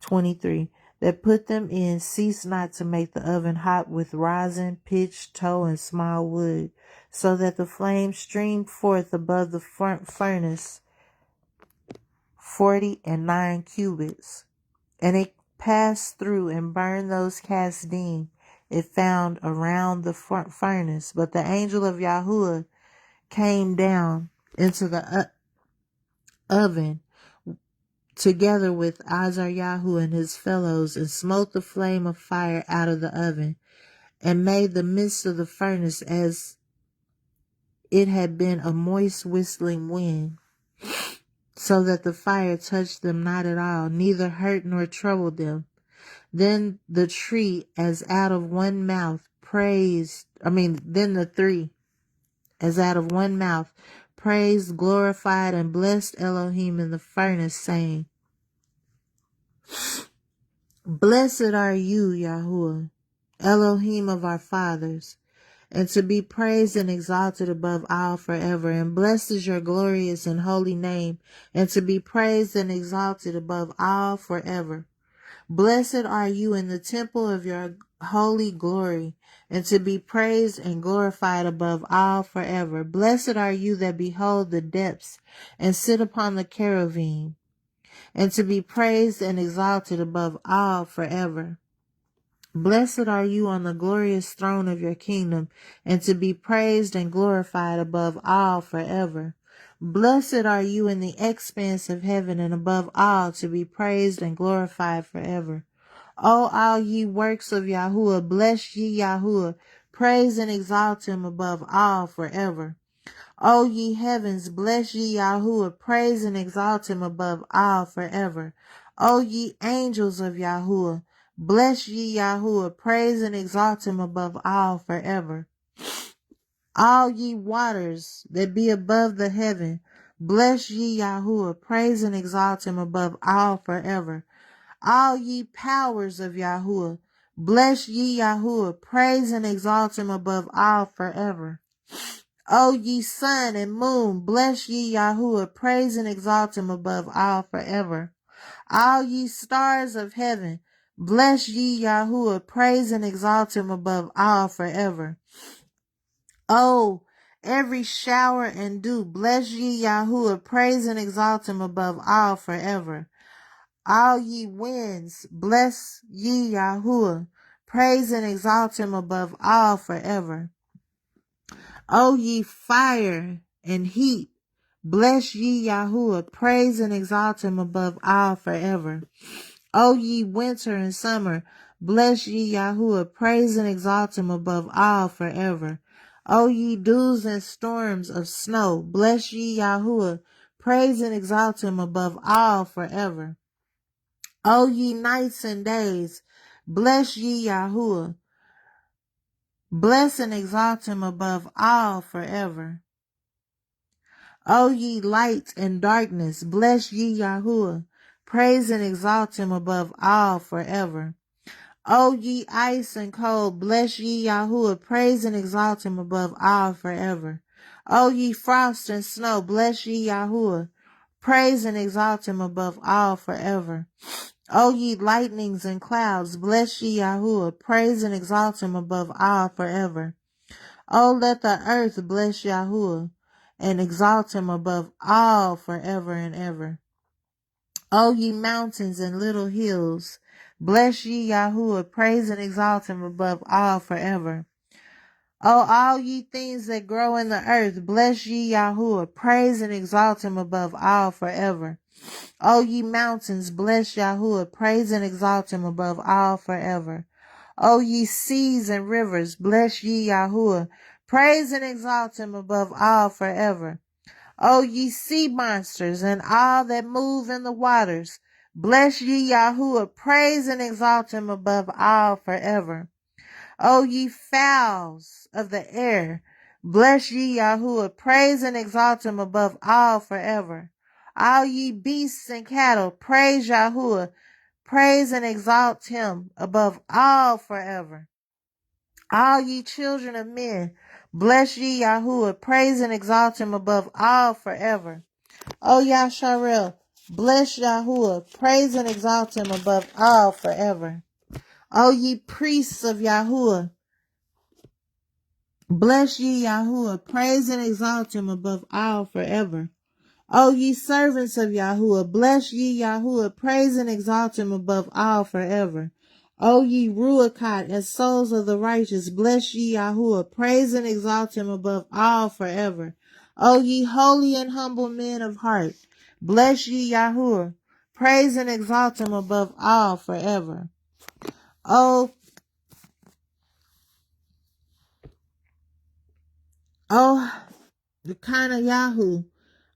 Speaker 1: 23, that put them in cease not to make the oven hot with rosin, pitch, tow, and small wood, so that the flame streamed forth above the furnace 49 cubits. And it passed through and burned those Kasdim it found around the furnace. But the angel of Yahuwah came down into the oven together with Azariah and his fellows, and smote the flame of fire out of the oven, and made the midst of the furnace as it had been a moist whistling wind, so that the fire touched them not at all, neither hurt nor troubled them. Then the tree as out of one mouth then the three as out of one mouth praised, glorified, and blessed Elohim in the furnace, saying, Blessed are you, Yahuwah, Elohim of our fathers, and to be praised and exalted above all forever. And blessed is your glorious and holy name, and to be praised and exalted above all forever. Blessed are you in the temple of your holy glory, and to be praised and glorified above all forever. Blessed are you that behold the depths and sit upon the cherubim, and to be praised and exalted above all forever. Blessed are you on the glorious throne of your kingdom, and to be praised and glorified above all forever. Blessed are you in the expanse of heaven, and above all to be praised and glorified forever. O all ye works of Yahuwah, bless ye Yahuwah, praise and exalt him above all forever. O ye heavens, bless ye Yahuwah, praise and exalt him above all forever. O ye angels of Yahuwah, bless ye Yahuwah, praise and exalt him above all forever. All ye waters that be above the heaven, bless ye Yahuwah, praise and exalt him above all forever. All ye powers of Yahuwah, bless ye Yahuwah, praise and exalt him above all forever. O ye sun and moon, bless ye Yahuwah, praise and exalt him above all forever. All ye stars of heaven, bless ye Yahuwah, praise and exalt him above all forever. O every shower and dew, bless ye Yahuwah, praise and exalt him above all forever. All ye winds, bless ye Yahuwah, praise and exalt him above all forever. O ye fire and heat, bless ye Yahuwah, praise and exalt him above all forever. O ye winter and summer, bless ye Yahuwah, praise and exalt him above all forever. O ye dews and storms of snow, bless ye Yahuwah, praise and exalt him above all forever. O ye nights and days, bless ye Yahuwah, bless and exalt him above all forever. O ye light and darkness, bless ye Yahuwah, praise and exalt him above all forever. O ye ice and cold, bless ye Yahuwah, praise and exalt him above all forever. O ye frost and snow, bless ye Yahuwah, praise and exalt him above all forever. O ye lightnings and clouds, bless ye Yahuwah, praise and exalt him above all forever. O let the earth bless Yahuwah, and exalt him above all forever and ever. O ye mountains and little hills, bless ye Yahuwah, praise and exalt him above all forever. O all ye things that grow in the earth, bless ye Yahuwah, praise and exalt him above all forever. O ye mountains, bless Yahuwah, praise and exalt him above all forever. O ye seas and rivers, bless ye Yahuwah, praise and exalt him above all forever. O ye sea monsters and all that move in the waters, bless ye Yahuwah, praise and exalt him above all forever. O ye fowls of the air, bless ye Yahuwah, praise and exalt him above all forever. All ye beasts and cattle, praise Yahuwah, praise and exalt him above all forever. All ye children of men, bless ye Yahuwah, praise and exalt him above all forever. O Yasharel, bless Yahuwah, praise and exalt him above all forever. O ye priests of Yahuwah, bless ye Yahuwah, praise and exalt him above all forever. O ye servants of Yahuwah, bless ye Yahuwah, praise and exalt him above all forever. O ye Ruachot and souls of the righteous, bless ye Yahuwah, praise and exalt him above all forever. O ye holy and humble men of heart, bless ye Yahuwah, Praise and exalt him above all forever. Oh, the kind of Yahoo,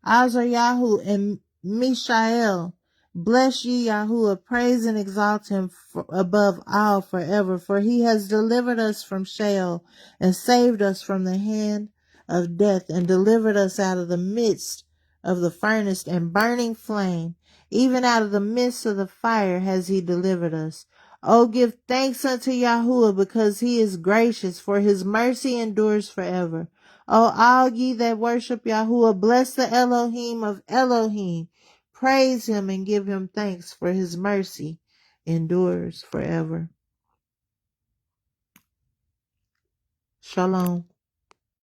Speaker 1: Azariah and Mishael. Bless ye Yahuwah, praise and exalt him above all forever, for he has delivered us from Sheol and saved us from the hand of death and delivered us out of the midst of the furnace and burning flame. Even out of the midst of the fire has he delivered us. Oh, give thanks unto Yahuwah, because he is gracious, for his mercy endures forever. O all ye that worship Yahuwah, bless the Elohim of Elohim. Praise him and give him thanks, for his mercy endures forever. Shalom.